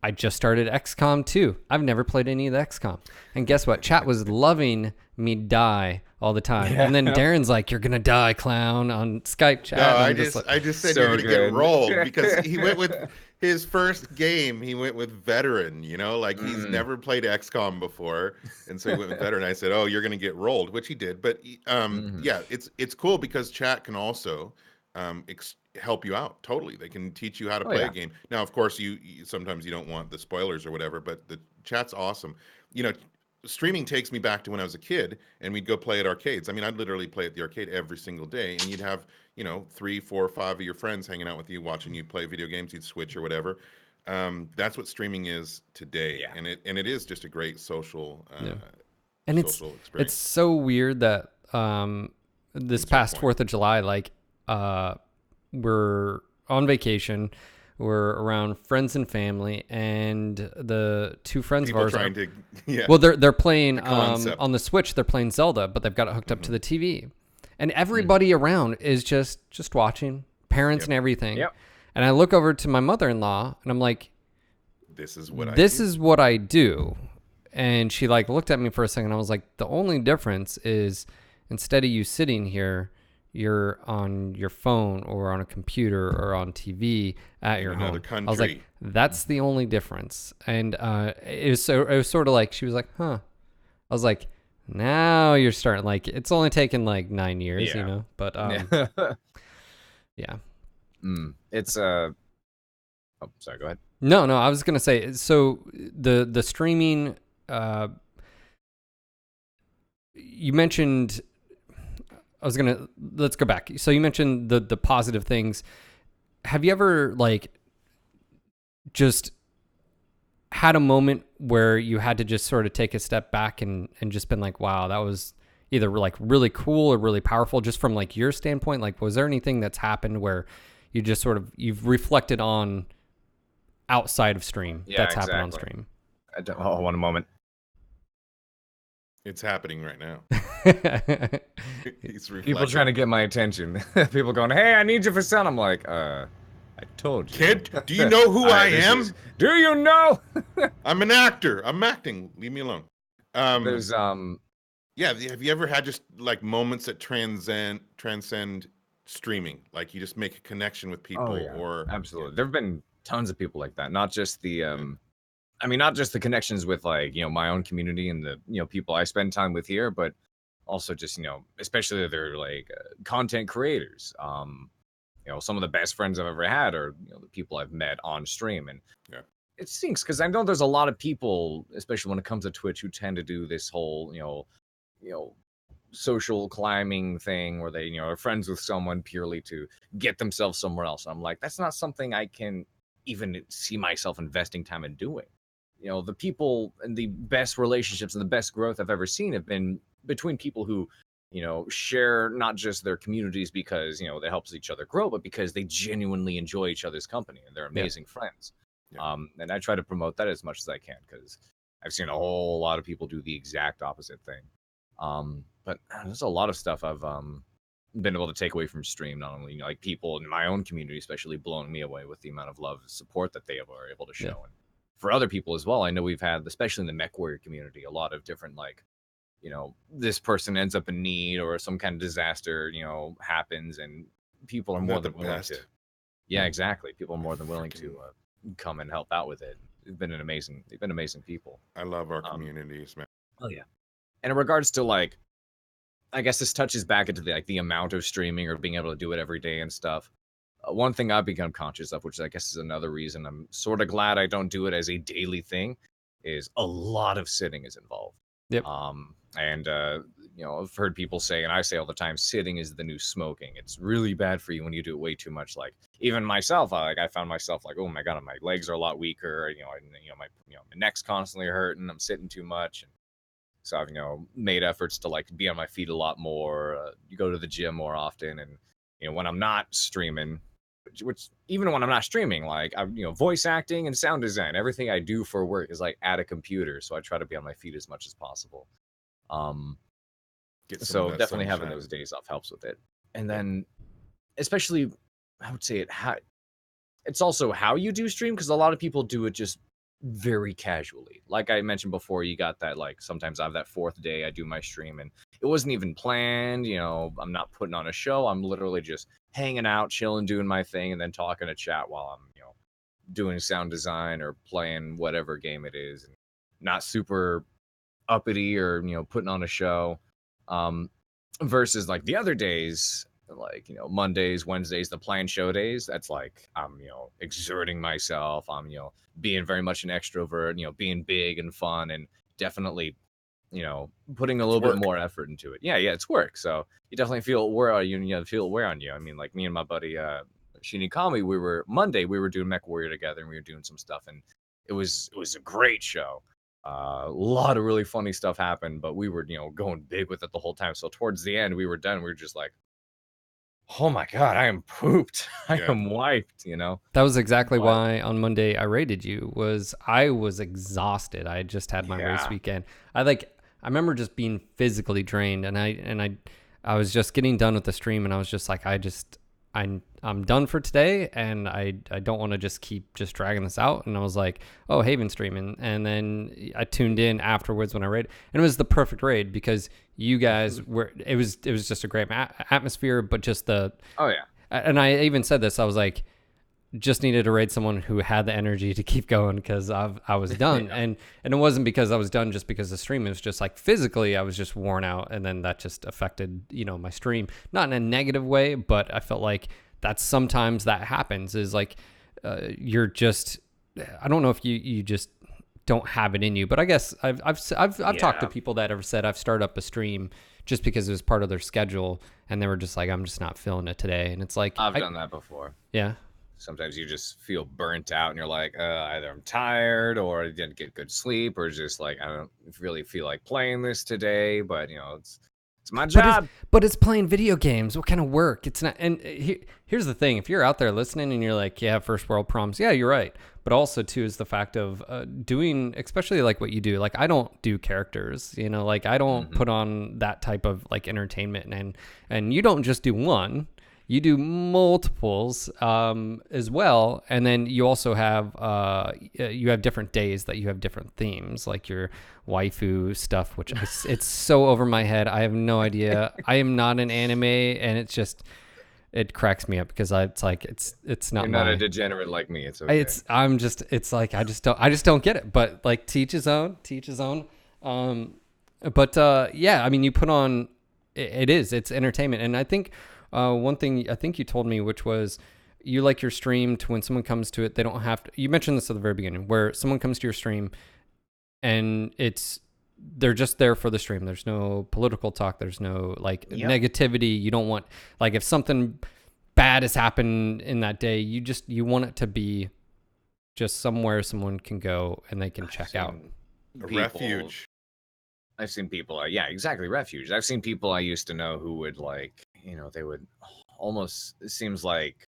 Speaker 2: I just started XCOM 2. I've never played any of the XCOM. And guess what? Chat was loving me die all the time. Yeah. And then Darren's like, "You're going to die, clown," on Skype chat.
Speaker 1: No, I just said, so you're going to get rolled, because he went with his first game. He went with veteran, like he's never played XCOM before. And so he went with veteran. I said, "Oh, you're going to get rolled," which he did. But yeah, it's cool because chat can also help you out. Totally, they can teach you how to play a game. Now, of course, you sometimes you don't want the spoilers or whatever, but the chat's awesome. Streaming takes me back to when I was a kid and we'd go play at arcades. I mean, I'd literally play at the arcade every single day, and you'd have 3, 4, 5 of your friends hanging out with you, watching you play video games. You'd switch or whatever. That's what streaming is today, and it is just a great social
Speaker 2: and
Speaker 1: social experience.
Speaker 2: It's so weird that this past 4th of July, like, we're on vacation, we're around friends and family, and the 2 friends
Speaker 1: People
Speaker 2: of ours
Speaker 1: well,
Speaker 2: they're playing on the Switch. They're playing Zelda, but they've got it hooked up to the TV, and everybody around is just watching, parents and everything. And I look over to my mother-in-law and I'm like, this is what I do. And she looked at me for a second. I was like, the only difference is, instead of you sitting here, you're on your phone or on a computer or on TV at your home.
Speaker 1: Country.
Speaker 2: I was like, that's the only difference. And it was sort of like, she was like, huh. I was like, now you're starting, like, it's only taken like 9 years, but yeah.
Speaker 3: It's oh, sorry, go ahead.
Speaker 2: No, I was gonna say, so the streaming, you mentioned, let's go back. So you mentioned the positive things. Have you ever just had a moment where you had to just sort of take a step back and just been like, wow, that was either really cool or really powerful, just from your standpoint? Like, was there anything that's happened where you just you've reflected on outside of stream that's happened on stream?
Speaker 3: One moment.
Speaker 1: It's happening right now.
Speaker 3: People trying to get my attention. People going, "Hey, I need you for something." I'm like, I told you.
Speaker 1: Kid, do you know who I am?
Speaker 3: Do you know?
Speaker 1: I'm an actor. I'm acting. Leave me alone.
Speaker 3: There's
Speaker 1: yeah, have you ever had just moments that transcend streaming? Like, you just make a connection with people? Or
Speaker 3: absolutely. There've been tons of people like that. Not just the not just the connections with my own community and the people I spend time with here, but also just especially they're content creators. Some of the best friends I've ever had are the people I've met on stream, and it stinks because I know there's a lot of people, especially when it comes to Twitch, who tend to do this whole social climbing thing where they are friends with someone purely to get themselves somewhere else. I'm like, that's not something I can even see myself investing time in doing. The people and the best relationships and the best growth I've ever seen have been between people who, share not just their communities because, they helps each other grow, but because they genuinely enjoy each other's company and they're amazing friends. And I try to promote that as much as I can, because I've seen a whole lot of people do the exact opposite thing. But there's a lot of stuff I've been able to take away from stream. Not only people in my own community, especially blowing me away with the amount of love and support that they are able to show. And for other people as well. I know we've had, especially in the MechWarrior community, a lot of different like, this person ends up in need or some kind of disaster, happens, and people are more than willing to. Yeah, exactly. People are more than willing to come and help out with it. They've been amazing people.
Speaker 1: I love our communities, man.
Speaker 3: Oh yeah. And in regards to like, I guess this touches back into the amount of streaming or being able to do it every day and stuff. One thing I've become conscious of, which I guess is another reason I'm sort of glad I don't do it as a daily thing, is a lot of sitting is involved.
Speaker 2: Yep.
Speaker 3: And I've heard people say, and I say all the time, sitting is the new smoking. It's really bad for you when you do it way too much. Like even myself, I found myself like, oh my god, my legs are a lot weaker. My neck's constantly hurting. I'm sitting too much. And so I've made efforts to like be on my feet a lot more. You go to the gym more often, and when I'm not streaming, which even when I'm not streaming, like I'm voice acting and sound design, everything I do for work is like at a computer. So I try to be on my feet as much as possible. So definitely having those days off helps with it. And then especially I would say it's also how you do stream, because a lot of people do it just very casually. Like I mentioned before, you got that like sometimes I have that fourth day I do my stream and it wasn't even planned. I'm not putting on a show. I'm literally just hanging out, chilling, doing my thing, and then talking to chat while I'm doing sound design or playing whatever game it is, and not super uppity or putting on a show. Versus like the other days, like Mondays, Wednesdays, the planned show days, that's like I'm exerting myself. I'm being very much an extrovert, being big and fun, and definitely putting a little bit more effort into it. Yeah, it's work. So you definitely feel wear on you. Feel wear on you. I mean, like me and my buddy Shinikami, we were doing MechWarrior together, and we were doing some stuff, and it was a great show. A lot of really funny stuff happened, but we were going big with it the whole time. So towards the end, we were done. We were just like, oh my god, I am pooped. I am wiped.
Speaker 2: That was exactly why on Monday I raided you. I was exhausted. I had just had my race weekend. I remember just being physically drained, and I was just getting done with the stream, and I was just like, I'm done for today, and I don't want to just keep just dragging this out. And I was like, oh, Haven streaming, and then I tuned in afterwards when I raid, and it was the perfect raid because you guys were. It was just a great atmosphere, but just the And I even said this. I was like, just needed to raid someone who had the energy to keep going because I was done. and it wasn't because I was done just because the stream. It was just like physically I was just worn out, and then that just affected my stream, not in a negative way, but I felt like that's sometimes that happens is like you're just, I don't know if you just don't have it in you, but I guess I've talked to people that have said I've started up a stream just because it was part of their schedule, and they were just like, I'm just not feeling it today. And it's like
Speaker 3: I've done that before.
Speaker 2: Yeah.
Speaker 3: Sometimes you just feel burnt out and you're like, either I'm tired or I didn't get good sleep, or just like, I don't really feel like playing this today, but it's my job.
Speaker 2: But it's playing video games. What kind of work? It's not. And here's the thing. If you're out there listening and you're like, yeah, first world problems. Yeah, you're right. But also too is the fact of doing, especially like what you do. Like I don't do characters, like I don't put on that type of like entertainment, and you don't just do one. You do multiples as well, and then you also have different days that you have different themes, like your waifu stuff, which it's so over my head. I have no idea. I am not an anime, and it cracks me up because it's not. You're
Speaker 3: not a degenerate like me. It's okay.
Speaker 2: I just don't get it. But like teach his own. Yeah, I mean, you put on. It's entertainment, and I think. One thing I think you told me, which was you like your stream to when someone comes to it, they don't have to, you mentioned this at the very beginning, where someone comes to your stream and they're just there for the stream. There's no political talk. There's no negativity. You don't want, like if something bad has happened in that day, you want it to be just somewhere someone can go and they can check out.
Speaker 1: Refuge.
Speaker 3: I've seen people, exactly, refuge. I've seen people I used to know who would they would almost, it seems like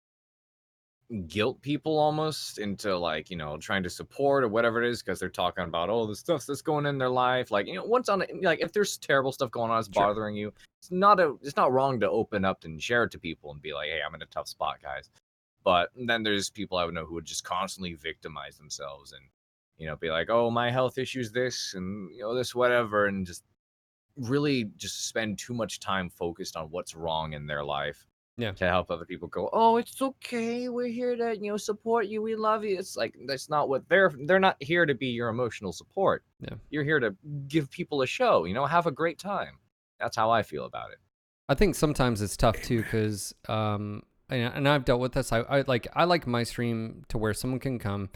Speaker 3: guilt people almost into like, trying to support or whatever it is, because they're talking about, the stuff that's going in their life. Like, once on like, if there's terrible stuff going on, it's bothering you. It's not wrong to open up and share it to people and be like, hey, I'm in a tough spot, guys. But then there's people I would know who would just constantly victimize themselves and, you know, be like, oh, my health issues this and, you know, this whatever, and just really just spend too much time focused on what's wrong in their life
Speaker 2: Yeah.
Speaker 3: to help other people go, oh, it's okay, we're here to, you know, support you, we love you. It's like, that's not what they're not here to be your emotional support.
Speaker 2: Yeah.
Speaker 3: You're here to give people a show, you know, have a great time. That's how I feel about it.
Speaker 2: I think sometimes it's tough too, because and I've dealt with this. I like my stream to where someone can come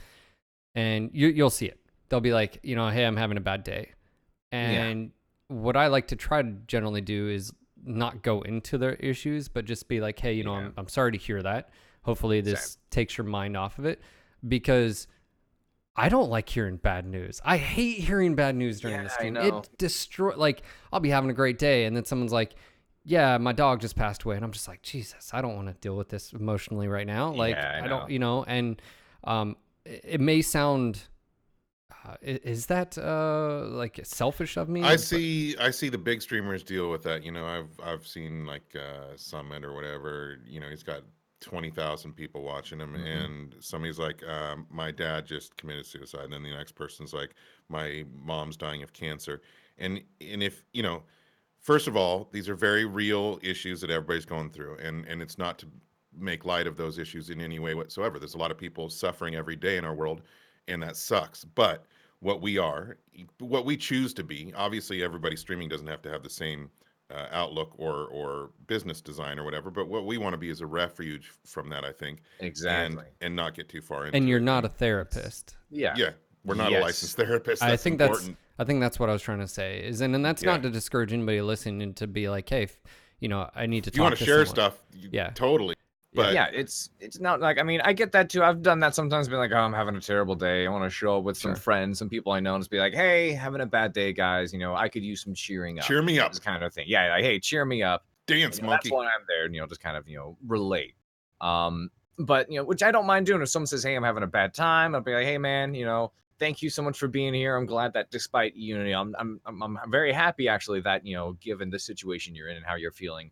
Speaker 2: and you'll see it. They'll be like, you know, hey, I'm having a bad day. And what I like to try to generally do is not go into their issues, but just be like, hey, you know, I'm sorry to hear that. Hopefully this takes your mind off of it, because I don't like hearing bad news. I hate hearing bad news during the stream. It like, I'll be having a great day, and then someone's like, yeah, my dog just passed away. And I'm just like, Jesus, I don't want to deal with this emotionally right now. Like, I don't, you know, and it may sound, is that like selfish of me?
Speaker 1: I see the big streamers deal with that. You know, I've seen like Summit or whatever, you know, he's got 20,000 people watching him, and somebody's like, my dad just committed suicide, and then the next person's like, my mom's dying of cancer. And if, you know, first of all, these are very real issues that everybody's going through, and it's not to make light of those issues in any way whatsoever. There's a lot of people suffering every day in our world, and that sucks. But what we choose to be, obviously everybody streaming doesn't have to have the same outlook or business design or whatever, but what we want to be is a refuge from that, I think.
Speaker 3: Exactly.
Speaker 1: And not get too far into
Speaker 2: and you're
Speaker 1: it.
Speaker 2: not a therapist.
Speaker 1: Yeah, we're not a licensed therapist. That's
Speaker 2: I think
Speaker 1: important.
Speaker 2: I think that's what I was trying to say is, and that's not to discourage anybody listening, and to be like, hey, you know, I need to talk.
Speaker 1: You want
Speaker 2: to
Speaker 1: to share
Speaker 2: someone.
Speaker 1: stuff, totally. But
Speaker 3: yeah, it's not like, I mean, I get that too. I've done that sometimes, be like, oh, I'm having a terrible day. I want to show up with some friends, some people I know, and just be like, hey, having a bad day, guys. You know, I could use some cheering up.
Speaker 1: Cheer me up.
Speaker 3: This kind of thing. Yeah, like, hey, cheer me up.
Speaker 1: Dance,
Speaker 3: you know,
Speaker 1: monkey.
Speaker 3: That's why I'm there, you know, just kind of, you know, relate. But, you know, which I don't mind doing. If someone says, hey, I'm having a bad time, I'll be like, hey, man, you know, thank you so much for being here. I'm glad that despite, you know, I'm very happy, actually, that, you know, given the situation you're in and how you're feeling,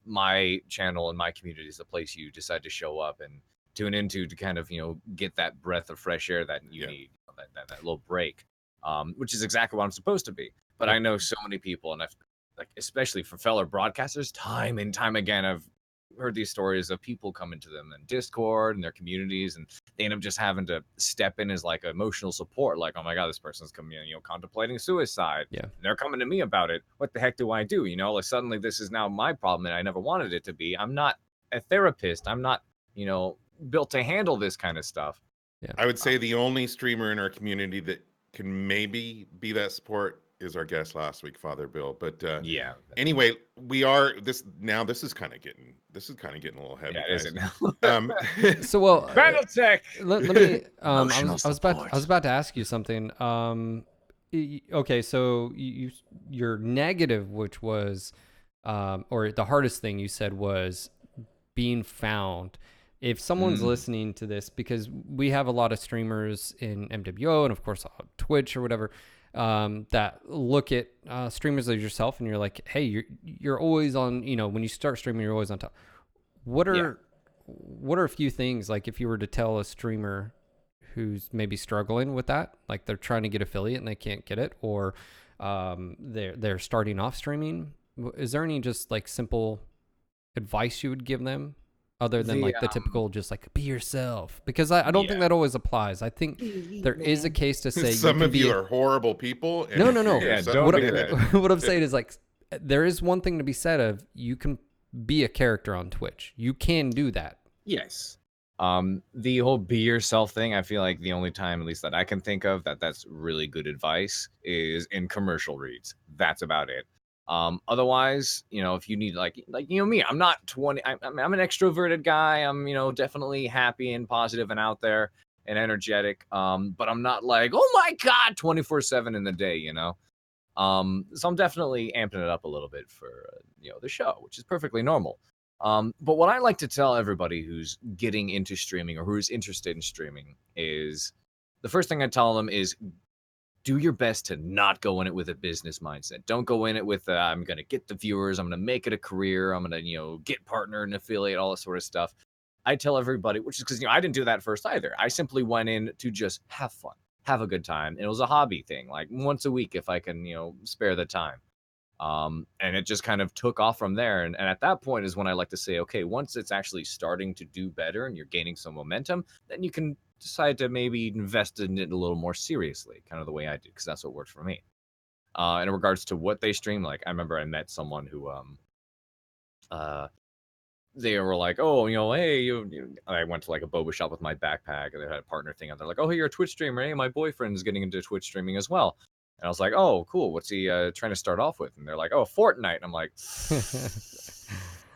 Speaker 3: my channel and my community is the place you decide to show up and tune into to kind of, you know, get that breath of fresh air that you need, you know, that little break, which is exactly what I'm supposed to be. But I know so many people, and I've, like, especially for fellow broadcasters, time and time again, I've heard these stories of people coming to them in Discord and their communities, and they end up just having to step in as like emotional support. Like, oh my God, this person's coming in, you know, contemplating suicide.
Speaker 2: Yeah.
Speaker 3: They're coming to me about it. What the heck do I do? You know, like suddenly this is now my problem and I never wanted it to be. I'm not a therapist. I'm not, you know, built to handle this kind of stuff.
Speaker 2: Yeah.
Speaker 1: I would say the only streamer in our community that can maybe be that support is our guest last week, Father Bill. But anyway, we are this is kind of getting a little heavy.
Speaker 3: Yeah, is it now?
Speaker 2: So well,
Speaker 3: Battletech.
Speaker 2: Let me. I was about to ask you something. Okay, so your negative, which was, or the hardest thing you said was being found. If someone's listening to this, because we have a lot of streamers in MWO and of course Twitch or whatever, that look at streamers like yourself, and you're like, hey, you're always on, you know, when you start streaming, you're always on top. What are a few things, like if you were to tell a streamer who's maybe struggling with that, like they're trying to get affiliate and they can't get it, or they're starting off streaming, is there any just like simple advice you would give them? Other than like the typical, just like be yourself, because I don't think that always applies. I think there is a case to say
Speaker 1: some of you are horrible people.
Speaker 2: No.
Speaker 3: Yeah,
Speaker 2: what I'm saying is, like, there is one thing to be said of, you can be a character on Twitch. You can do that.
Speaker 3: Yes. The whole be yourself thing, I feel like the only time, at least that I can think of, that's really good advice is in commercial reads. That's about it. Otherwise, you know, if you need like you know me, I'm not 20. I'm an extroverted guy. I'm, you know, definitely happy and positive and out there and energetic. But I'm not like, oh my God, 24/7 in the day, you know. So I'm definitely amping it up a little bit for you know, the show, which is perfectly normal. But what I like to tell everybody who's getting into streaming or who's interested in streaming is, the first thing I tell them is, do your best to not go in it with a business mindset. Don't go in it with, I'm going to get the viewers, I'm going to make it a career, I'm going to, you know, get partner and affiliate, all that sort of stuff. I tell everybody, which is because, you know, I didn't do that first either. I simply went in to just have fun, have a good time. And it was a hobby thing, like once a week if I can, spare the time. And it just kind of took off from there. And at that point is when I like to say, okay, once it's actually starting to do better and you're gaining some momentum, then you can decide to maybe invest in it a little more seriously, kind of the way I did, because that's what worked for me. In regards to what they stream, like I remember I met someone who they were like, oh, hey, I went to like a boba shop with my backpack and they had a partner thing and they're like, oh, hey, you're a Twitch streamer. Hey, my boyfriend's getting into Twitch streaming as well. And I was like, oh, cool. What's he trying to start off with? And they're like, oh, Fortnite. And I'm like,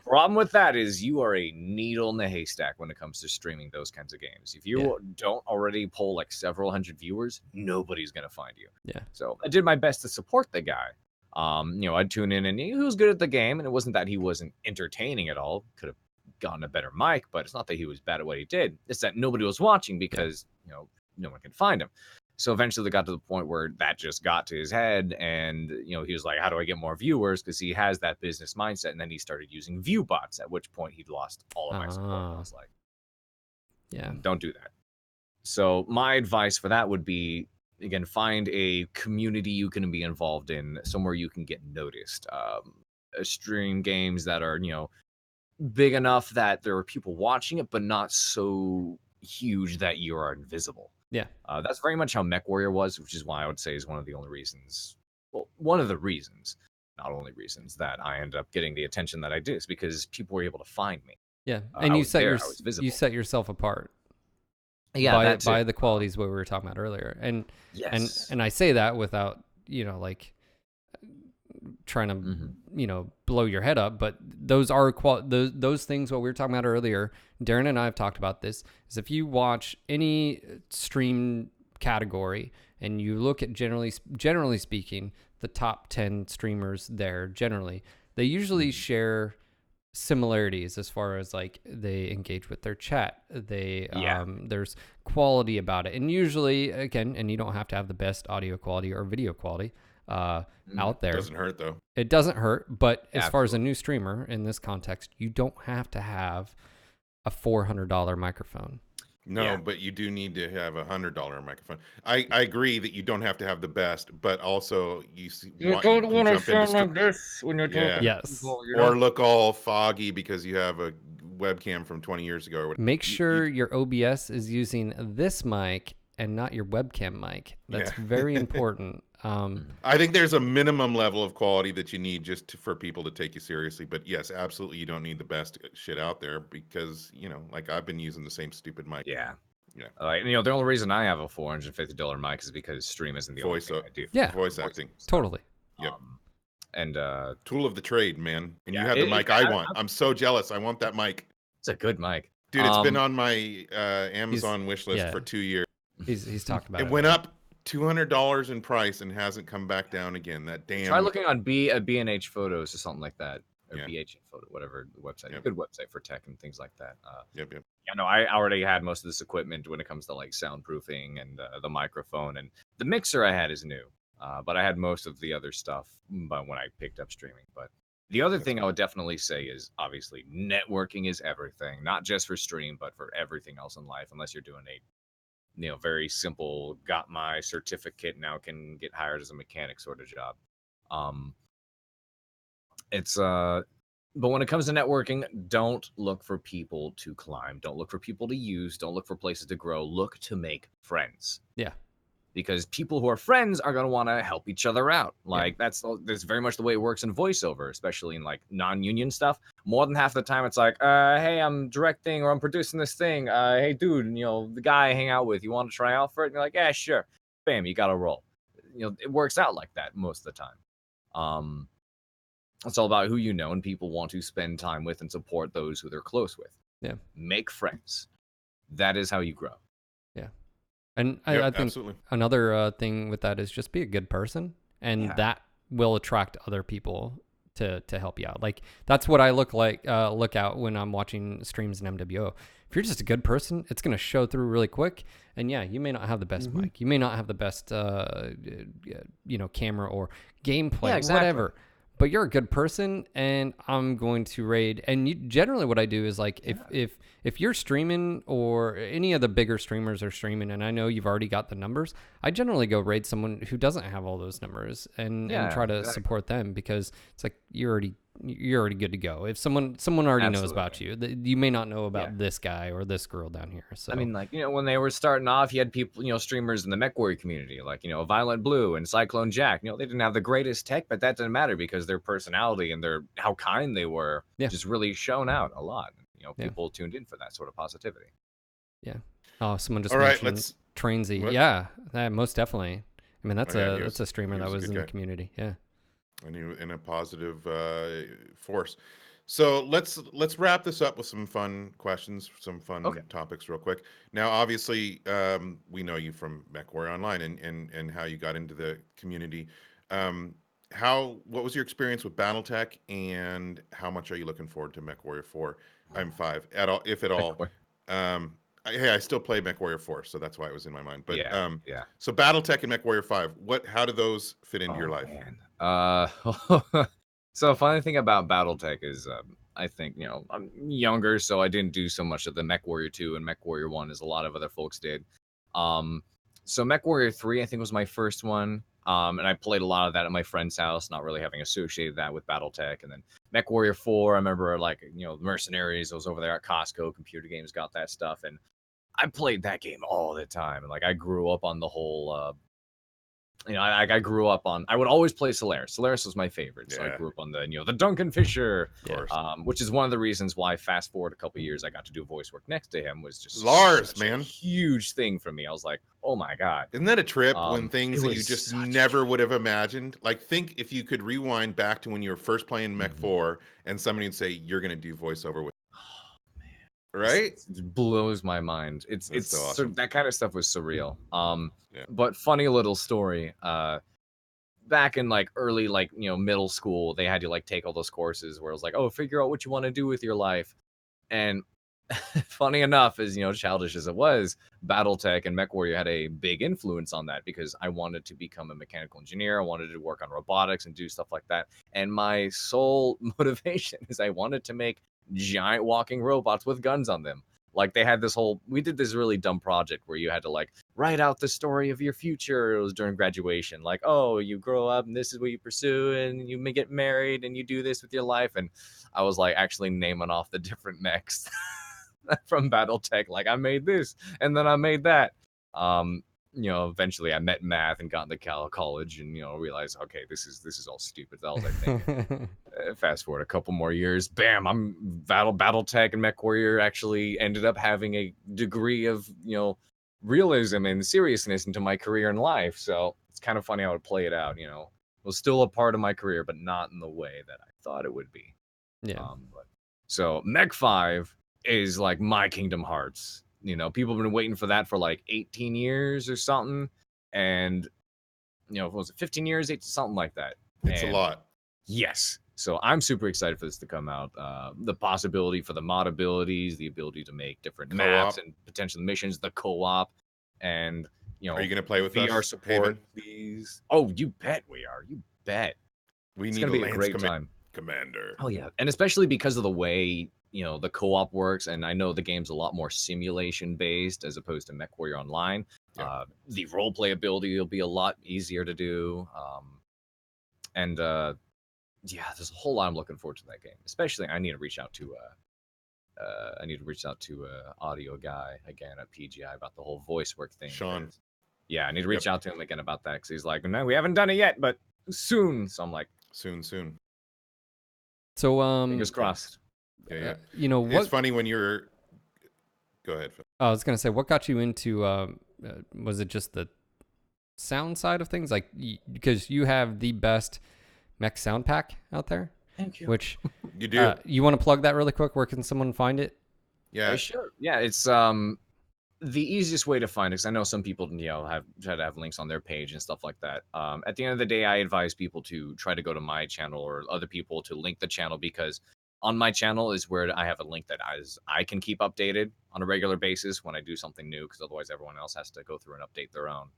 Speaker 3: problem with that is you are a needle in the haystack when it comes to streaming those kinds of games. If you don't already pull like several hundred viewers, nobody's going to find you.
Speaker 2: Yeah.
Speaker 3: So I did my best to support the guy. I'd tune in and he was good at the game. And it wasn't that he wasn't entertaining at all. Could have gotten a better mic, but it's not that he was bad at what he did. It's that nobody was watching because, no one could find him. So eventually they got to the point where that just got to his head and, he was like, how do I get more viewers? Because he has that business mindset. And then he started using view bots, at which point he'd lost all of my support. And I was like, yeah, don't do that. So my advice for that would be, again, find a community you can be involved in, somewhere you can get noticed. Stream games that are, big enough that there are people watching it, but not so huge that you are invisible.
Speaker 2: Yeah.
Speaker 3: That's very much how MechWarrior was, which is why I would say is one of the reasons, not only reasons that I ended up getting the attention that I did, is because people were able to find me.
Speaker 2: Yeah. And you set yourself apart.
Speaker 3: Yeah,
Speaker 2: by the qualities what we were talking about earlier. And
Speaker 3: yes.
Speaker 2: and I say that without, like trying to, blow your head up, but those are those things what we were talking about earlier. Daeron and I have talked about this, is if you watch any stream category and you look at generally speaking, the top 10 streamers there, generally, they usually share similarities as far as like they engage with their chat, there's quality about it, and usually, again, and you don't have to have the best audio quality or video quality out there.
Speaker 1: It doesn't hurt though.
Speaker 2: It doesn't hurt, but as far as a new streamer in this context, you don't have to have a $400 microphone.
Speaker 1: No, but you do need to have a $100 microphone. I agree that you don't have to have the best, but also you
Speaker 3: don't want to sound like this when you're talking.
Speaker 2: Yes.
Speaker 1: Or look all foggy because you have a webcam from 20 years ago. Or whatever.
Speaker 2: Make sure your OBS is using this mic and not your webcam mic. That's very important.
Speaker 1: I think there's a minimum level of quality that you need just for people to take you seriously. But yes, absolutely, you don't need the best shit out there because, like I've been using the same stupid mic.
Speaker 3: Yeah. The only reason I have a $450 mic is because stream isn't the only thing I do.
Speaker 2: Yeah.
Speaker 1: Voice acting.
Speaker 2: Totally.
Speaker 1: Yep.
Speaker 3: And
Speaker 1: tool of the trade, man. And you have the mic I want. I'm so jealous. I want that mic.
Speaker 3: It's a good mic.
Speaker 1: Dude, it's been on my Amazon wish list for 2 years.
Speaker 2: He's talked about it.
Speaker 1: It went up $200 in price and hasn't come back down again. That damn.
Speaker 3: Try looking on B&H Photos or something like that, or BH Photo, whatever the website.
Speaker 1: Yep.
Speaker 3: Good website for tech and things like that.
Speaker 1: Yep.
Speaker 3: I already had most of this equipment when it comes to like soundproofing and the microphone, and the mixer I had is new, but I had most of the other stuff when I picked up streaming. But the other thing I would definitely say is obviously networking is everything, not just for stream, but for everything else in life, unless you're doing a very simple, got my certificate, now can get hired as a mechanic sort of job. But when it comes to networking, don't look for people to climb. Don't look for people to use. Don't look for places to grow. Look to make friends.
Speaker 2: Yeah.
Speaker 3: Because people who are friends are going to want to help each other out. Like that's very much the way it works in voiceover, especially in like non-union stuff. More than half the time, it's like, hey, I'm directing or I'm producing this thing. Hey, dude, the guy I hang out with, you want to try out for it? And you're like, yeah, sure. Bam, you got to roll. It works out like that most of the time. It's all about who you know, and people want to spend time with and support those who they're close with.
Speaker 2: Yeah.
Speaker 3: Make friends. That is how you grow.
Speaker 2: Yeah. And I think
Speaker 1: absolutely.
Speaker 2: Another thing with that is just be a good person, and that will attract other people to help you out. Like that's what I look out when I'm watching streams in MWO. If you're just a good person, it's going to show through really quick. And you may not have the best mic, you may not have the best camera or gameplay, whatever. but you're a good person, and I'm going to raid. And generally what I do is like, if you're streaming or any of the bigger streamers are streaming, and I know you've already got the numbers, I generally go raid someone who doesn't have all those numbers and try to support them, because it's like you're already good to go. If someone already knows about you, you may not know about this guy or this girl down here. So
Speaker 3: I mean, like, you know, when they were starting off, you had people, you know, streamers in the MechWarrior community, like, you know, Violent Blue and Cyclone Jack. You know, they didn't have the greatest tech, but that didn't matter because their personality and how kind they were just really shone out a lot. You know, people tuned in for that sort of positivity.
Speaker 2: Yeah. Oh, someone just
Speaker 1: All right,
Speaker 2: mentioned Trainsy. Yeah, most definitely. I mean, that's a streamer that was in the community. Yeah.
Speaker 1: And in a positive force. So let's wrap this up with some fun questions, some fun topics real quick. Now, obviously, we know you from MechWarrior Online and how you got into the community. What was your experience with Battletech, and how much are you looking forward to MechWarrior 4? I'm 5 at all, if at all. I still play MechWarrior 4, so that's why it was in my mind. But so Battletech and MechWarrior 5, how do those fit into your life?
Speaker 3: Man. So funny thing about Battletech is I think, you know, I'm younger, so I didn't do so much of the MechWarrior 2 and MechWarrior 1 as a lot of other folks did. So MechWarrior 3, I think, was my first one. And I played a lot of that at my friend's house, not really having associated that with Battletech. And then MechWarrior 4, I remember, like, you know, Mercenaries, I was over there at Costco, Computer Games got that stuff. And I played that game all the time. And, like, I grew up on the whole... you know, I grew up on. I would always play Solaris. Solaris was my favorite, so I grew up on the Duncan Fisher, which is one of the reasons why. Fast forward a couple years, I got to do voice work next to him. Was just
Speaker 1: Lars, man,
Speaker 3: a huge thing for me. I was like, oh my god,
Speaker 1: isn't that a trip when things that you just never would have imagined? Like, think if you could rewind back to when you were first playing Mech 4, and somebody would say you're going to do voiceover with. Right?
Speaker 3: It blows my mind. It's
Speaker 1: so awesome.
Speaker 3: that kind of stuff was surreal. But funny little story. Back in like early, like, you know, middle school, they had to like take all those courses where it was like, oh, figure out what you want to do with your life. And funny enough, as you know, childish as it was, Battletech and MechWarrior had a big influence on that, because I wanted to become a mechanical engineer. I wanted to work on robotics and do stuff like that. And my sole motivation is I wanted to make giant walking robots with guns on them. Like, they had we did this really dumb project where you had to like write out the story of your future. It was during graduation. Like, oh, you grow up and this is what you pursue, and you may get married and you do this with your life. And I was like actually naming off the different mechs from Battletech. Like, I made this and then I made that. You know, eventually I met math and got into college, and, you know, realized, okay, this is all stupid. That was, I think. Fast forward a couple more years, bam, I'm Battletech and MechWarrior actually ended up having a degree of, you know, realism and seriousness into my career and life. So it's kind of funny how it played out. You know, it was still a part of my career, but not in the way that I thought it would be. So Mech 5 is like my Kingdom Hearts. You know, people have been waiting for that for like 18 years or something. And, you know, what was it, 15 years? Something like that.
Speaker 1: It's a lot.
Speaker 3: Yes. So I'm super excited for this to come out. The possibility for the mod abilities, the ability to make different maps and potential missions, the co-op, and, you know,
Speaker 1: are you going to play with
Speaker 3: VR
Speaker 1: us,
Speaker 3: support? These. Oh, you bet we are. You bet.
Speaker 1: It's
Speaker 3: going to be a great time.
Speaker 1: Commander.
Speaker 3: Oh yeah, and especially because of the way, you know, the co-op works, and I know the game's a lot more simulation based as opposed to MechWarrior Online. The role play ability will be a lot easier to do. Yeah, there's a whole lot I'm looking forward to that game. Especially, I need to reach out to audio guy again at PGI about the whole voice work thing.
Speaker 1: Sean.
Speaker 3: Yeah, I need to reach out to him again about that, because he's like, no, we haven't done it yet, but soon. So I'm like,
Speaker 1: soon.
Speaker 2: So
Speaker 3: fingers crossed.
Speaker 1: Yeah.
Speaker 2: You know what?
Speaker 1: It's funny when you're. Go ahead, Phil.
Speaker 2: I was gonna say, what got you into? Was it just the sound side of things? Like, because you have the best mech sound pack out there.
Speaker 3: Thank you.
Speaker 2: Which
Speaker 1: you do.
Speaker 2: You want to plug that really quick? Where can someone find it?
Speaker 1: Yeah,
Speaker 3: sure. Yeah, it's the easiest way to find it, because I know some people, you know, try to have links on their page and stuff like that. At the end of the day, I advise people to try to go to my channel or other people to link the channel, because on my channel is where I have a link that I can keep updated on a regular basis when I do something new, because otherwise everyone else has to go through and update their own.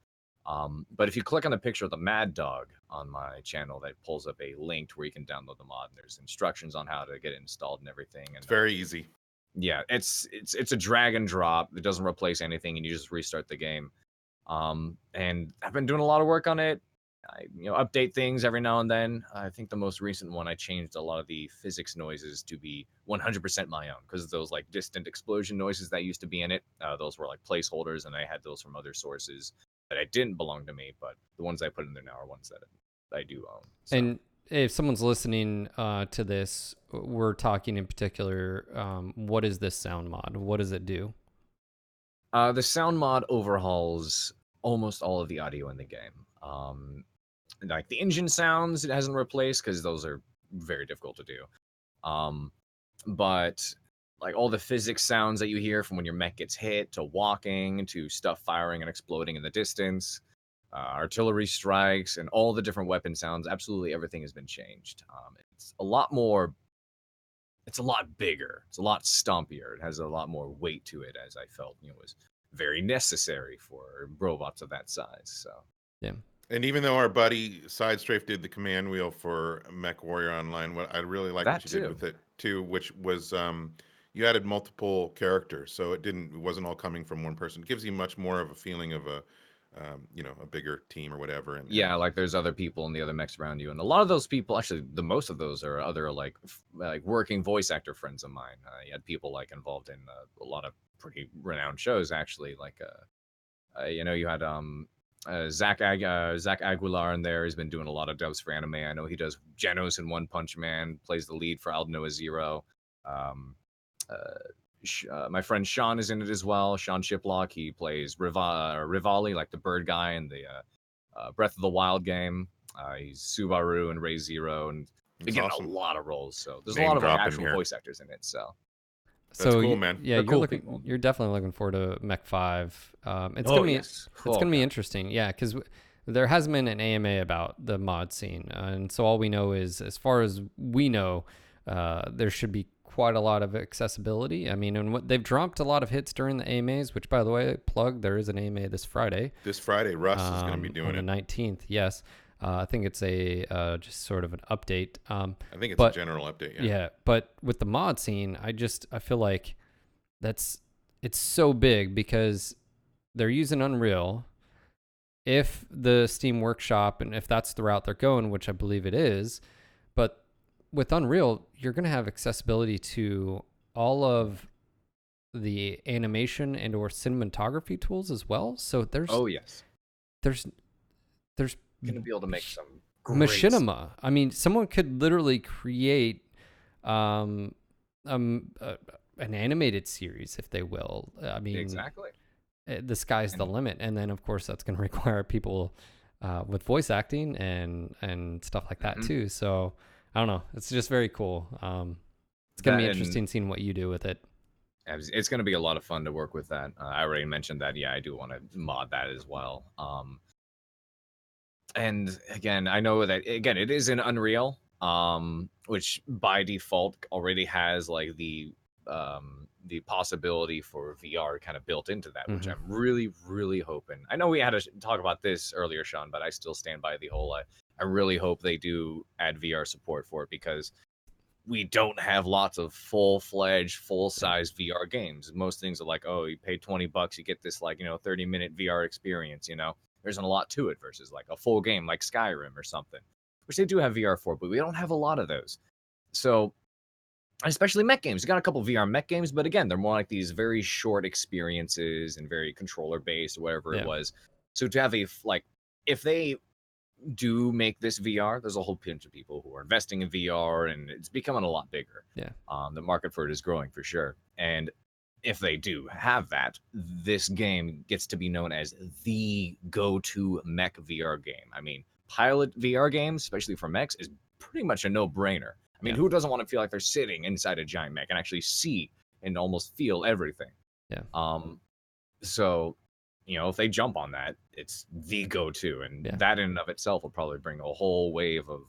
Speaker 3: But if you click on the picture of the Mad Dog on my channel, that pulls up a link to where you can download the mod. And there's instructions on how to get it installed and everything. And
Speaker 1: It's very easy.
Speaker 3: yeah, it's a drag and drop. It doesn't replace anything, and you just restart the game. And I've been doing a lot of work on it. I update things every now and then. I think the most recent one, I changed a lot of the physics noises to be 100% my own, because those like distant explosion noises that used to be in it, those were like placeholders, and I had those from other sources that I didn't belong to me, but the ones I put in there now are ones that I do own. So.
Speaker 2: And if someone's listening to this, we're talking in particular, what is this sound mod? What does it do?
Speaker 3: The sound mod overhauls almost all of the audio in the game. Like the engine sounds, it hasn't replaced because those are very difficult to do. But like all the physics sounds that you hear from when your mech gets hit, to walking, to stuff firing and exploding in the distance, artillery strikes, and all the different weapon sounds, absolutely everything has been changed. It's a lot more. It's a lot bigger. It's a lot stompier. It has a lot more weight to it, as I felt was very necessary for robots of that size. So
Speaker 2: yeah.
Speaker 1: And even though our buddy Sidestrafe did the command wheel for MechWarrior Online, what I really like what you did with it too, which was you added multiple characters, so it wasn't all coming from one person. It gives you much more of a feeling of a a bigger team or whatever. And
Speaker 3: yeah, like there's other people and the other mechs around you, and a lot of those people, actually, the most of those are other like working voice actor friends of mine. You had people like involved in a lot of pretty renowned shows, actually. Like you had Zach Aguilar in there. He's been doing a lot of dubs for anime. I know he does Genos in One Punch Man, plays the lead for Aldnoah Zero. My friend Sean is in it as well. Sean Shiplock. He plays Rivali, like the bird guy in the Breath of the Wild game. He's Subaru and Ray Zero, and been getting a lot of roles. So there's a lot of like, actual voice actors in it. So
Speaker 1: that's cool, man.
Speaker 2: Yeah, you're definitely looking forward to Mech 5. It's gonna be interesting. Yeah, because there hasn't been an AMA about the mod scene, and so all we know is, as far as we know, there should be quite a lot of accessibility. I mean, and they've dropped a lot of hits during the AMAs, which, by the way, there is an AMA this Friday.
Speaker 1: This Friday, Russ is going to be doing
Speaker 2: on the 19th. Yes. I think it's a just sort of an update.
Speaker 1: I think it's a general update. Yeah.
Speaker 2: Yeah, but with the mod scene, I feel like it's so big because they're using Unreal. If the Steam Workshop, and if that's the route they're going, which I believe it is, but with Unreal, you're going to have accessibility to all of the animation and or cinematography tools as well. So there's there's
Speaker 3: going to be able to make some
Speaker 2: machinima. I mean, someone could literally create an animated series if they will. I mean,
Speaker 3: exactly.
Speaker 2: The sky's the limit, and then of course that's going to require people with voice acting and stuff like that too. So I don't know. It's just very cool. It's going to be interesting seeing what you do with it.
Speaker 3: It's going to be a lot of fun to work with that. I already mentioned that. Yeah, I do want to mod that as well. And again, I know that it is in Unreal, which by default already has like the possibility for VR kind of built into that, which I'm really, really hoping. I know we had to talk about this earlier, Sean, but I still stand by the whole. I really hope they do add VR support for it, because we don't have lots of full-fledged, full-size VR games. Most things are like, oh, you pay $20, you get this like 30-minute VR experience. There isn't a lot to it versus like a full game like Skyrim or something, which they do have VR for, but we don't have a lot of those. So, especially mech games. We got a couple VR mech games, but again, they're more like these very short experiences and very controller-based or whatever it was. So to have if they do make this VR, there's a whole bunch of people who are investing in VR, and it's becoming a lot bigger.
Speaker 2: Yeah.
Speaker 3: The market for it is growing for sure. And if they do have that, this game gets to be known as the go-to mech VR game. I mean, pilot VR games, especially for mechs, is pretty much a no-brainer. I mean, who doesn't want to feel like they're sitting inside a giant mech and actually see and almost feel everything?
Speaker 2: Yeah.
Speaker 3: So, if they jump on that, it's the go-to, and that in and of itself will probably bring a whole wave of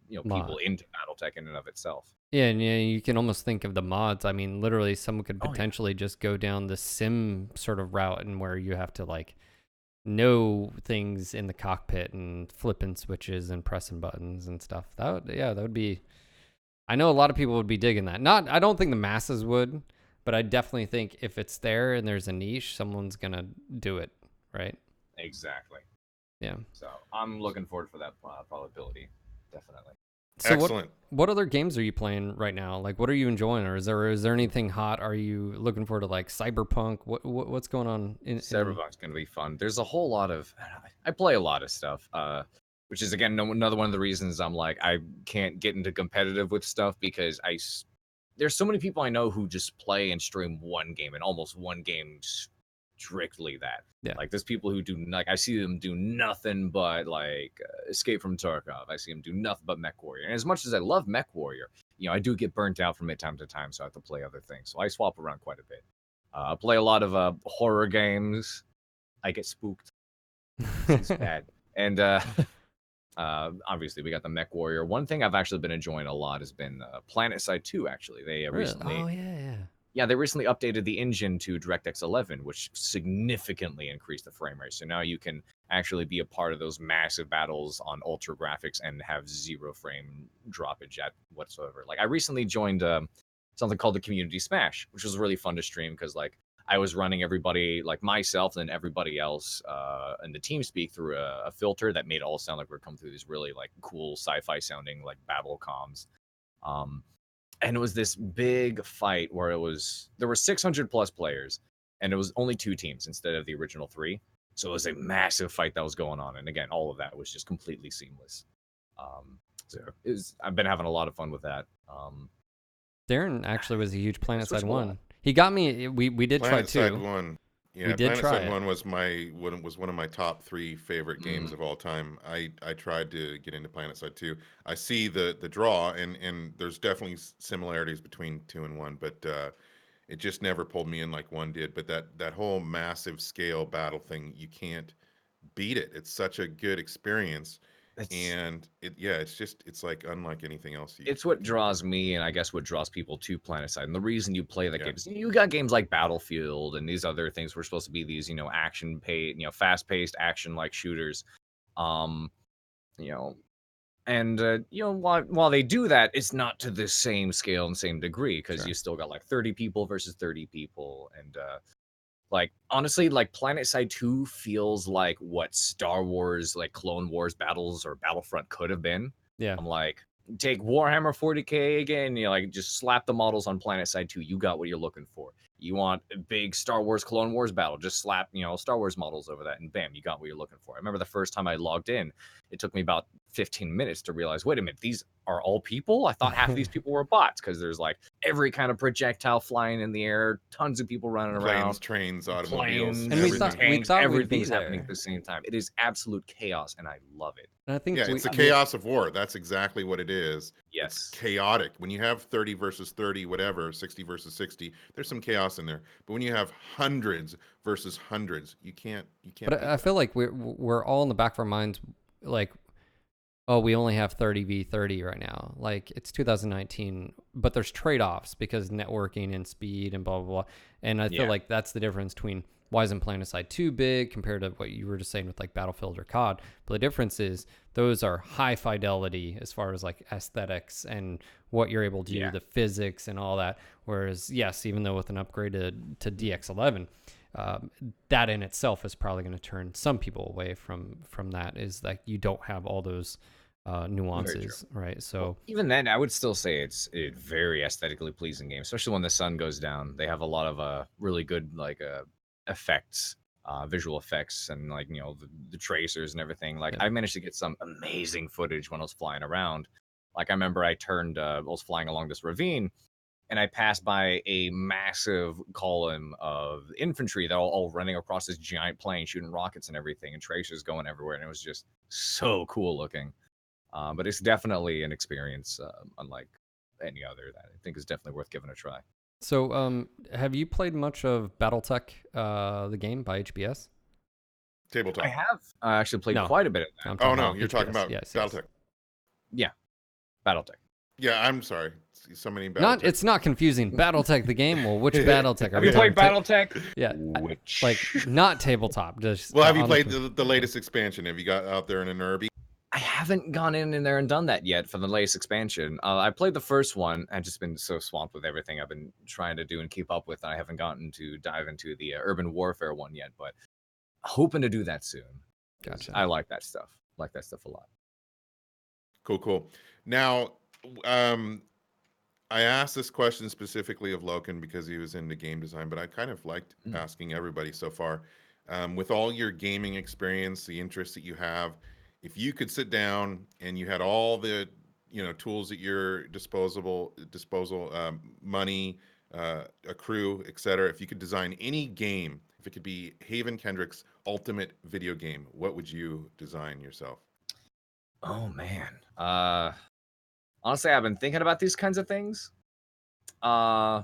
Speaker 3: people into Battletech in and of itself.
Speaker 2: Yeah, and you can almost think of the mods. I mean, literally, someone could potentially just go down the sim sort of route, and where you have to like know things in the cockpit and flipping switches and pressing buttons and stuff. That would be. I know a lot of people would be digging that. I don't think the masses would, but I definitely think if it's there and there's a niche, someone's gonna do it, right?
Speaker 3: Exactly.
Speaker 2: Yeah.
Speaker 3: So I'm looking forward for that probability, definitely.
Speaker 2: So
Speaker 1: Excellent.
Speaker 2: What other games are you playing right now? Like, what are you enjoying, or is there anything hot? Are you looking forward to like Cyberpunk? What's going on?
Speaker 3: Cyberpunk's gonna be fun. There's a whole lot of I play a lot of stuff, which is again another one of the reasons I'm like I can't get into competitive with stuff because there's so many people I know who just play and stream one game and almost one game strictly that.
Speaker 2: Yeah.
Speaker 3: Like there's people who do like I see them do nothing but like Escape from Tarkov. I see them do nothing but MechWarrior. And as much as I love MechWarrior, I do get burnt out from it time to time, so I have to play other things. So I swap around quite a bit. I play a lot of horror games. I get spooked. It's bad. And obviously we got the MechWarrior. One thing I've actually been enjoying a lot has been PlanetSide 2. Actually, they recently.
Speaker 2: Oh yeah.
Speaker 3: Yeah, they recently updated the engine to DirectX 11, which significantly increased the frame rate. So now you can actually be a part of those massive battles on ultra graphics and have 0 frame droppage at whatsoever. Like I recently joined something called the Community Smash, which was really fun to stream because like I was running everybody like myself and everybody else in the team speak through a filter that made it all sound like we are coming through these really like cool sci-fi sounding like battle comms. And it was this big fight where there were 600 plus players and it was only 2 teams instead of the original 3. So it was a massive fight that was going on. And again, all of that was just completely seamless. So I've been having a lot of fun with that.
Speaker 2: Daeron actually was a huge PlanetSide 1. He got me. We did try
Speaker 1: PlanetSide
Speaker 2: too.
Speaker 1: 1. Yeah,
Speaker 2: we did try
Speaker 1: PlanetSide 1 was one of my top 3 favorite games of all time. I tried to get into PlanetSide 2. I see the draw, and there's definitely similarities between 2 and 1, but it just never pulled me in like 1 did. But that whole massive scale battle thing, you can't beat it. It's such a good experience. It's like unlike anything else.
Speaker 3: It's what draws me, and I guess what draws people to PlanetSide. And the reason you play that game is you got games like Battlefield and these other things were supposed to be these, fast-paced action-like shooters. While they do that, it's not to the same scale and same degree because you still got like 30 people versus 30 people, and like honestly, like PlanetSide 2 feels like what Star Wars, like Clone Wars battles or Battlefront could have been.
Speaker 2: Yeah.
Speaker 3: I'm like, take Warhammer 40K again, like just slap the models on PlanetSide 2. You got what you're looking for. You want a big Star Wars Clone Wars battle, just slap, Star Wars models over that, and bam, you got what you're looking for. I remember the first time I logged in, it took me about 15 minutes to realize, wait a minute, these are all people? I thought half of these people were bots because there's like every kind of projectile flying in the air, tons of people running around.
Speaker 1: Planes, trains, automobiles,
Speaker 3: and
Speaker 2: everything.
Speaker 3: everything's happening at the same time. It is absolute chaos, and I love it.
Speaker 2: And I think
Speaker 1: it's the chaos of war. That's exactly what it is.
Speaker 3: Yes.
Speaker 1: It's chaotic. When you have 30 versus 30, whatever, 60 versus 60, there's some chaos in there. But when you have hundreds versus hundreds, you can't.
Speaker 2: But I feel like we're all in the back of our minds, like, oh, we only have 30v30 right now. Like, it's 2019, but there's trade-offs because networking and speed and blah, blah, blah. And I feel like that's the difference between why isn't PlanetSide 2 big compared to what you were just saying with like Battlefield or COD. But the difference is those are high fidelity as far as like aesthetics and what you're able to do, the physics and all that. Whereas, yes, even though with an upgrade to DX11, that in itself is probably going to turn some people away from that, is like you don't have all those nuances, right? So
Speaker 3: even then, I would still say it's a very aesthetically pleasing game, especially when the sun goes down. They have a lot of really good like effects, visual effects, and like the tracers and everything. Like I managed to get some amazing footage when I was flying around. Like I remember I was flying along this ravine, and I passed by a massive column of infantry that all running across this giant plane, shooting rockets and everything, and tracers going everywhere, and it was just so cool looking. But it's definitely an experience unlike any other that I think is definitely worth giving a try.
Speaker 2: So, have you played much of Battletech, the game by HBS?
Speaker 1: Tabletop.
Speaker 3: I have actually played quite a bit of that.
Speaker 1: Oh no, you're talking about Battletech.
Speaker 3: Yeah, Battletech.
Speaker 1: Yeah, I'm sorry. So many
Speaker 2: Not,
Speaker 1: Battletech.
Speaker 2: it's not confusing. Battletech the game. Well, which Battletech are
Speaker 3: Have
Speaker 2: we
Speaker 3: you played
Speaker 2: talking?
Speaker 3: BattleTech?
Speaker 2: Yeah,
Speaker 3: Which?
Speaker 2: like not tabletop. Just
Speaker 1: Well, have you
Speaker 2: on
Speaker 1: played the latest expansion? Have you got out there in a Nerby?
Speaker 3: I haven't gone in there and done that yet for the latest expansion. I played the first one. I've just been so swamped with everything I've been trying to do and keep up with. And I haven't gotten to dive into the urban warfare one yet, but hoping to do that soon.
Speaker 2: Gotcha.
Speaker 3: I like that stuff. Like that stuff a lot.
Speaker 1: Cool. Now, I asked this question specifically of Loken because he was into game design, but I kind of liked asking everybody so far. With all your gaming experience, the interests that you have, if you could sit down and you had all the tools at your disposal, money, a crew, etc. If you could design any game, if it could be Haven Kendrick's ultimate video game, what would you design yourself?
Speaker 3: Oh man. Honestly, I've been thinking about these kinds of things. I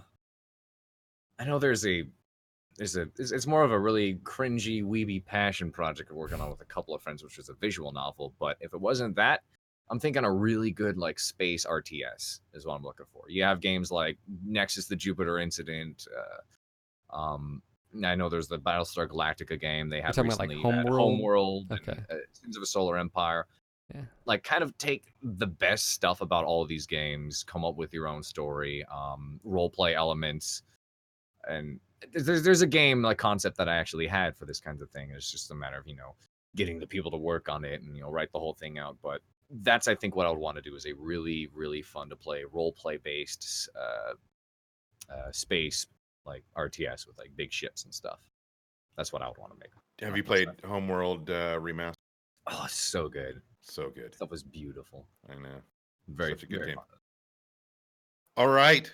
Speaker 3: know it's more of a really cringy, weeby passion project we're working on with a couple of friends, which is a visual novel. But if it wasn't that, I'm thinking a really good like space RTS is what I'm looking for. You have games like Nexus: The Jupiter Incident. I know there's the Battlestar Galactica game they had
Speaker 2: talking about, like,
Speaker 3: recently.
Speaker 2: Homeworld?
Speaker 3: Homeworld,
Speaker 2: Okay.
Speaker 3: and, Sins of a Solar Empire.
Speaker 2: Yeah.
Speaker 3: Like, kind of take the best stuff about all of these games, come up with your own story, role play elements, and there's a game like concept that I actually had for this kind of thing. It's just a matter of getting the people to work on it and write the whole thing out. But that's, I think, what I would want to do is a really, really fun to play role play based space like RTS with like big ships and stuff. That's what I would want to make.
Speaker 1: Have you played Homeworld Remastered?
Speaker 3: Oh, it's so good.
Speaker 1: So good.
Speaker 3: That was beautiful.
Speaker 1: I know.
Speaker 3: Very,
Speaker 1: Such a good
Speaker 3: very
Speaker 1: game.
Speaker 3: fun.
Speaker 1: All right,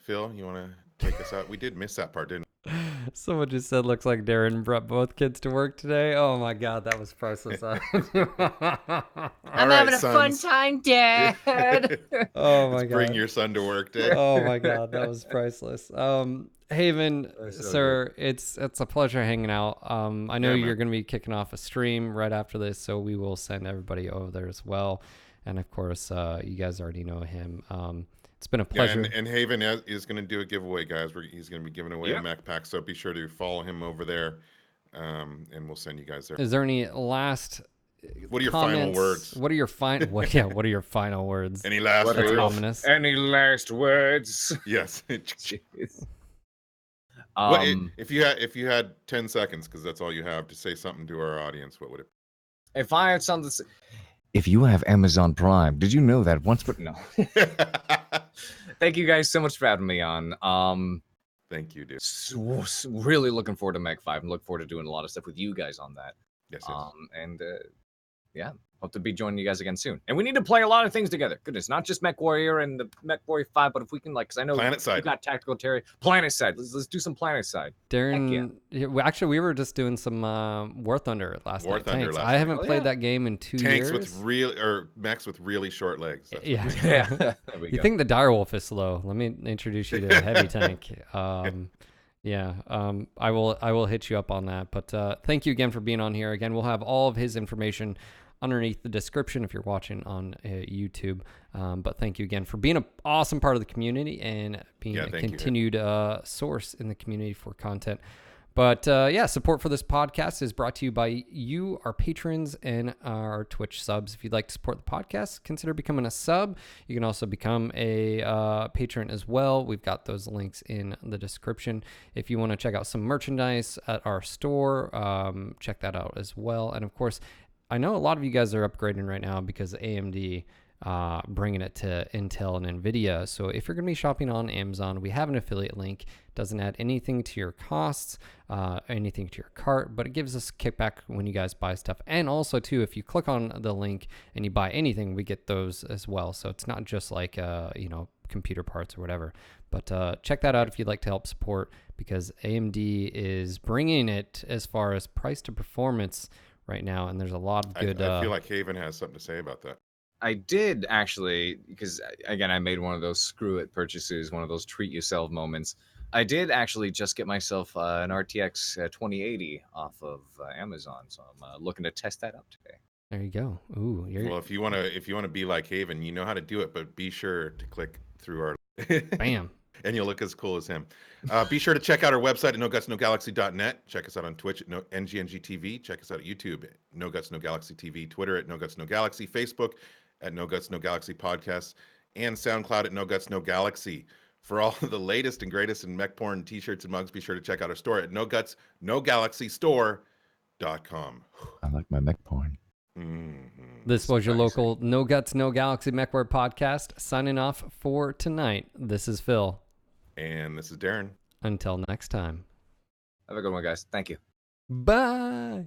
Speaker 1: Phil, you want to take us out? We did miss that part, didn't we?
Speaker 2: Someone just said, looks like Darren brought both kids to work today. Oh my God, that was priceless.
Speaker 4: I'm
Speaker 1: right,
Speaker 4: having a fun
Speaker 1: sons.
Speaker 4: time, Dad.
Speaker 2: Oh my
Speaker 1: It's bring
Speaker 2: God.
Speaker 1: your son to work day.
Speaker 2: Oh my God, that was priceless. Haven,
Speaker 3: so
Speaker 2: sir, it's a pleasure hanging out. I know
Speaker 1: Yeah,
Speaker 2: you're
Speaker 1: man.
Speaker 2: going to be kicking off a stream right after this, so we will send everybody over there as well. And of course, you guys already know him. It's been a
Speaker 1: Yeah,
Speaker 2: pleasure.
Speaker 1: and Haven is going to do a giveaway, guys. He's going to be giving away a mech pack, so be sure to follow him over there, and we'll send you guys there.
Speaker 2: Is there any last
Speaker 1: What are your
Speaker 2: comments?
Speaker 1: final words?
Speaker 2: What are your what are your final words?
Speaker 1: Any last
Speaker 3: What are
Speaker 2: That's
Speaker 1: words?
Speaker 2: ominous.
Speaker 3: Any last words?
Speaker 1: Yes.
Speaker 3: Jeez.
Speaker 1: If you had 10 seconds, because that's all you have, to say something to our audience, what would it be?
Speaker 3: If I had something to say, if you have Amazon Prime, did you know that once? But no. Thank you guys so much for having me on.
Speaker 1: Thank you, dude.
Speaker 3: Really looking forward to Mech 5 and look forward to doing a lot of stuff with you guys on that.
Speaker 1: Yes.
Speaker 3: And yeah, hope to be joining you guys again soon. And we need to play a lot of things together. Goodness, not just MechWarrior and the MechWarrior 5, but if we can, like, because I know
Speaker 1: Planet Side.
Speaker 3: you got Tactical Terry. Planet Side. Let's do some Planet Side.
Speaker 2: Darren, actually, we were just doing some War Thunder last
Speaker 1: War
Speaker 2: night.
Speaker 1: Thunder
Speaker 2: Tanks.
Speaker 1: last
Speaker 2: I
Speaker 1: night.
Speaker 2: haven't played that game in 2
Speaker 1: Tanks
Speaker 2: years.
Speaker 1: with mechs with really short legs. That's
Speaker 2: Yeah.
Speaker 3: Yeah. There we
Speaker 2: You
Speaker 3: go.
Speaker 2: think the Direwolf is slow? Let me introduce you to a heavy tank. I will hit you up on that. But thank you again for being on here. Again, we'll have all of his information underneath the description if you're watching on YouTube. But thank you again for being an awesome part of the community and being a continued source in the community for content. But support for this podcast is brought to you by you, our patrons, and our Twitch subs. If you'd like to support the podcast, consider becoming a sub. You can also become a patron as well. We've got those links in the description. If you want to check out some merchandise at our store, check that out as well. And of course, I know a lot of you guys are upgrading right now because of AMD bringing it to Intel and NVIDIA. So if you're going to be shopping on Amazon, we have an affiliate link. Doesn't add anything to your costs, anything to your cart, but it gives us a kickback when you guys buy stuff. And also, too, if you click on the link and you buy anything, we get those as well. So it's not just like, computer parts or whatever. But check that out if you'd like to help support, because AMD is bringing it as far as price to performance right now, and there's a lot of good.
Speaker 1: I feel like Haven has something to say about that.
Speaker 3: I did actually, because again, I made one of those screw it purchases, one of those treat yourself moments. I did actually just get myself an RTX 2080 off of Amazon, so I'm looking to test that out today.
Speaker 2: There you go. Ooh,
Speaker 1: Well, if you wanna be like Haven, you know how to do it, but be sure to click through our
Speaker 2: bam.
Speaker 1: and you'll look as cool as him. Be sure to check out our website at NoGutsNoGalaxy.net. Check us out on Twitch at NGNG Check us out at YouTube at NoGutsNoGalaxy TV, Twitter at NoGutsNoGalaxy, Facebook at NoGutsNoGalaxy Podcasts, and SoundCloud at NoGutsNoGalaxy. For all the latest and greatest in mech porn t-shirts and mugs, be sure to check out our store at NoGutsNoGalaxyStore.com.
Speaker 4: I like my mech porn.
Speaker 2: This was your local No Guts, No Galaxy MechWarrior podcast. Signing off for tonight. This is Phil.
Speaker 1: And this is Daeron.
Speaker 2: Until next time.
Speaker 3: Have a good one, guys. Thank you.
Speaker 2: Bye.